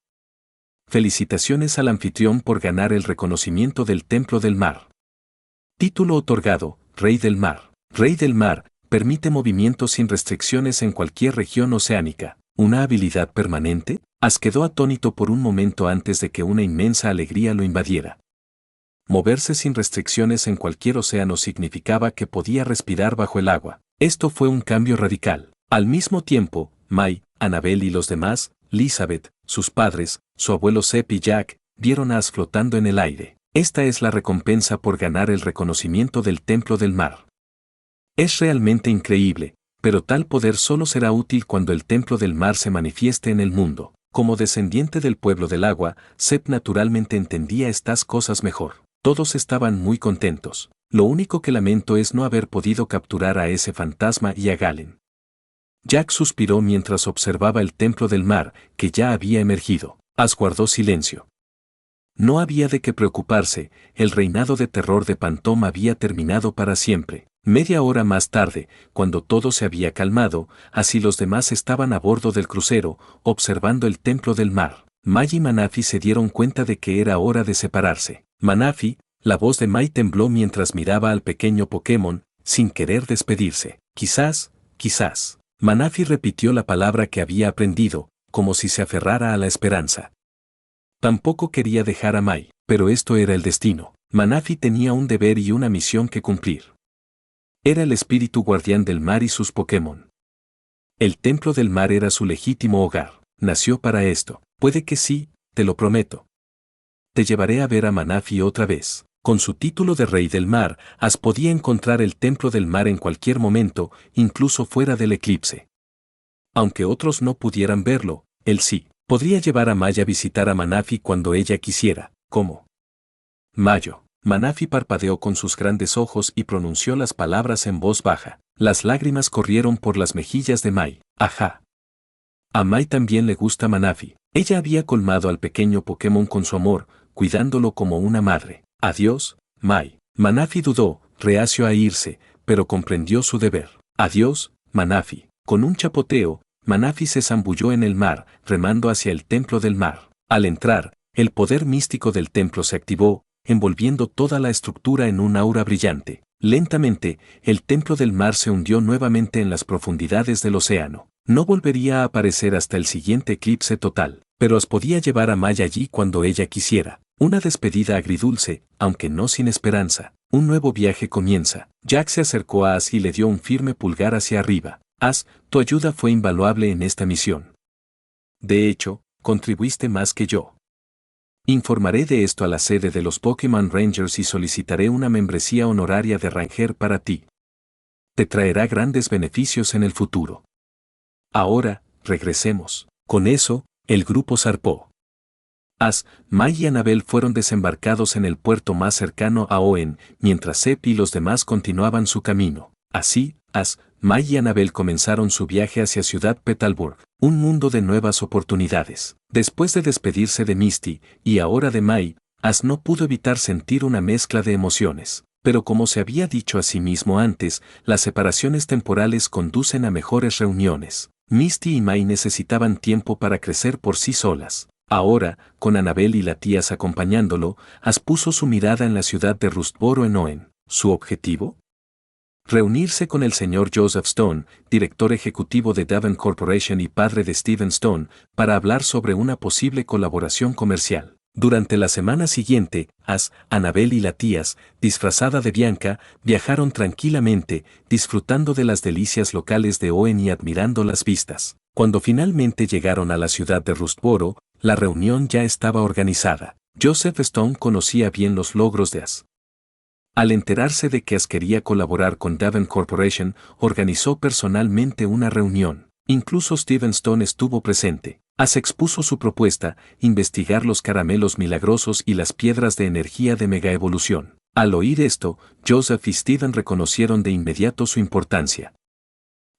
Felicitaciones al anfitrión por ganar el reconocimiento del templo del mar. Título otorgado, Rey del mar. Rey del mar, permite movimientos sin restricciones en cualquier región oceánica. ¿Una habilidad permanente? Ash quedó atónito por un momento antes de que una inmensa alegría lo invadiera. Moverse sin restricciones en cualquier océano significaba que podía respirar bajo el agua. Esto fue un cambio radical. Al mismo tiempo, Mai, Annabel y los demás, Elizabeth, sus padres, su abuelo Sepp y Jack, vieron a Ash flotando en el aire. Esta es la recompensa por ganar el reconocimiento del Templo del Mar. Es realmente increíble, pero tal poder solo será útil cuando el Templo del Mar se manifieste en el mundo. Como descendiente del pueblo del agua, Sepp naturalmente entendía estas cosas mejor. Todos estaban muy contentos. Lo único que lamento es no haber podido capturar a ese fantasma y a Galen. Jack suspiró mientras observaba el templo del mar, que ya había emergido. Ash guardó silencio. No había de qué preocuparse, el reinado de terror de Pantom había terminado para siempre. Media hora más tarde, cuando todo se había calmado, Ash y los demás estaban a bordo del crucero, observando el templo del mar. Mai y Manafi se dieron cuenta de que era hora de separarse. Manafi, la voz de Mai tembló mientras miraba al pequeño Pokémon, sin querer despedirse. Quizás. Manafi repitió la palabra que había aprendido, como si se aferrara a la esperanza. Tampoco quería dejar a Mai, pero esto era el destino. Manafi tenía un deber y una misión que cumplir. Era el espíritu guardián del mar y sus Pokémon. El templo del mar era su legítimo hogar. Nació para esto. Puede que sí, te lo prometo. Te llevaré a ver a Manafi otra vez. Con su título de Rey del Mar, Ash podía encontrar el templo del mar en cualquier momento, incluso fuera del eclipse. Aunque otros no pudieran verlo, él sí. Podría llevar a Mai a visitar a Manafi cuando ella quisiera. ¿Cómo? Mayo. Manafi parpadeó con sus grandes ojos y pronunció las palabras en voz baja. Las lágrimas corrieron por las mejillas de Mai. Ajá. A Mai también le gusta Manafi. Ella había colmado al pequeño Pokémon con su amor, cuidándolo como una madre. Adiós, Mai. Manafi dudó, reacio a irse, pero comprendió su deber. Adiós, Manafi. Con un chapoteo, Manafi se zambulló en el mar, remando hacia el templo del mar. Al entrar, el poder místico del templo se activó, envolviendo toda la estructura en un aura brillante. Lentamente, el templo del mar se hundió nuevamente en las profundidades del océano. No volvería a aparecer hasta el siguiente eclipse total, pero Ash podía llevar a Mai allí cuando ella quisiera. Una despedida agridulce, aunque no sin esperanza. Un nuevo viaje comienza. Jack se acercó a Ash y le dio un firme pulgar hacia arriba. Ash, tu ayuda fue invaluable en esta misión. De hecho, contribuiste más que yo. Informaré de esto a la sede de los Pokémon Rangers y solicitaré una membresía honoraria de Ranger para ti. Te traerá grandes beneficios en el futuro. Ahora, regresemos. Con eso, el grupo zarpó. Ash, Mai y Annabel fueron desembarcados en el puerto más cercano a Hoenn, mientras Sep y los demás continuaban su camino. Así, Ash, Mai y Annabel comenzaron su viaje hacia Ciudad Petalburg, un mundo de nuevas oportunidades. Después de despedirse de Misty, y ahora de Mai, Ash no pudo evitar sentir una mezcla de emociones. Pero como se había dicho a sí mismo antes, las separaciones temporales conducen a mejores reuniones. Misty y Mai necesitaban tiempo para crecer por sí solas. Ahora, con Annabel y la tías acompañándolo, Ash puso su mirada en la ciudad de Rustboro en Hoenn. ¿Su objetivo? Reunirse con el señor Joseph Stone, director ejecutivo de Davin Corporation y padre de Steven Stone, para hablar sobre una posible colaboración comercial. Durante la semana siguiente, Ash, Annabel y la tías, disfrazada de Bianca, viajaron tranquilamente, disfrutando de las delicias locales de Hoenn y admirando las vistas. Cuando finalmente llegaron a la ciudad de Rustboro, la reunión ya estaba organizada. Joseph Stone conocía bien los logros de Ash. Al enterarse de que Ash quería colaborar con Davin Corporation, organizó personalmente una reunión. Incluso Steven Stone estuvo presente. Ash expuso su propuesta, investigar los caramelos milagrosos y las piedras de energía de megaevolución. Al oír esto, Joseph y Steven reconocieron de inmediato su importancia.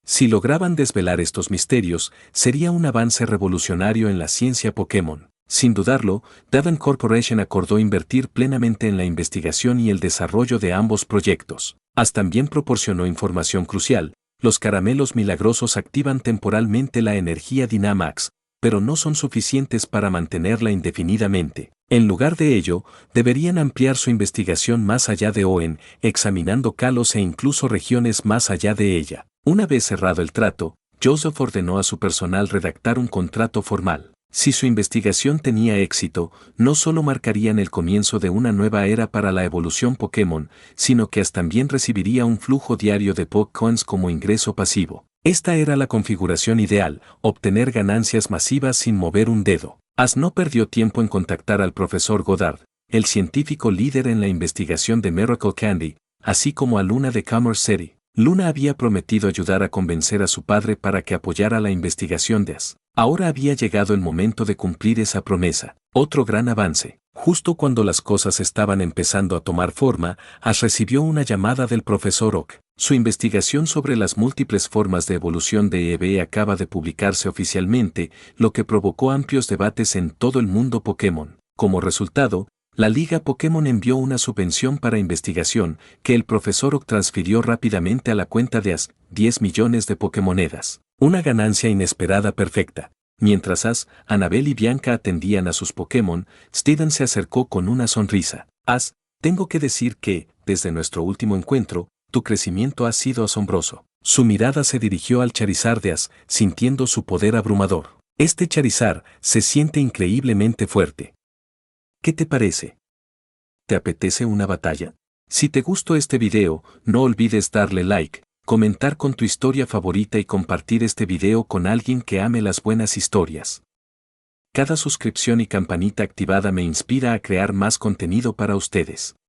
Si lograban desvelar estos misterios, sería un avance revolucionario en la ciencia Pokémon. Sin dudarlo, Davin Corporation acordó invertir plenamente en la investigación y el desarrollo de ambos proyectos. Ash también proporcionó información crucial. Los caramelos milagrosos activan temporalmente la energía Dynamax, pero no son suficientes para mantenerla indefinidamente. En lugar de ello, deberían ampliar su investigación más allá de Hoenn, examinando Kalos e incluso regiones más allá de ella. Una vez cerrado el trato, Joseph ordenó a su personal redactar un contrato formal. Si su investigación tenía éxito, no solo marcarían el comienzo de una nueva era para la evolución Pokémon, sino que Ash también recibiría un flujo diario de Pokécoins como ingreso pasivo. Esta era la configuración ideal, obtener ganancias masivas sin mover un dedo. Ash no perdió tiempo en contactar al profesor Goddard, el científico líder en la investigación de Miracle Candy, así como a Luna de Commerce City. Luna había prometido ayudar a convencer a su padre para que apoyara la investigación de Ash. Ahora había llegado el momento de cumplir esa promesa. Otro gran avance. Justo cuando las cosas estaban empezando a tomar forma, Ash recibió una llamada del profesor Oak. Su investigación sobre las múltiples formas de evolución de EV acaba de publicarse oficialmente, lo que provocó amplios debates en todo el mundo Pokémon. Como resultado, la Liga Pokémon envió una subvención para investigación, que el profesor Oak transfirió rápidamente a la cuenta de Ash, 10 millones de Pokémonedas. Una ganancia inesperada perfecta. Mientras Ash, Annabelle y Bianca atendían a sus Pokémon, Steven se acercó con una sonrisa. Ash, tengo que decir que, desde nuestro último encuentro, tu crecimiento ha sido asombroso. Su mirada se dirigió al Charizard de Ash, sintiendo su poder abrumador. Este Charizard se siente increíblemente fuerte. ¿Qué te parece? ¿Te apetece una batalla? Si te gustó este video, no olvides darle like, comentar con tu historia favorita y compartir este video con alguien que ame las buenas historias. Cada suscripción y campanita activada me inspira a crear más contenido para ustedes.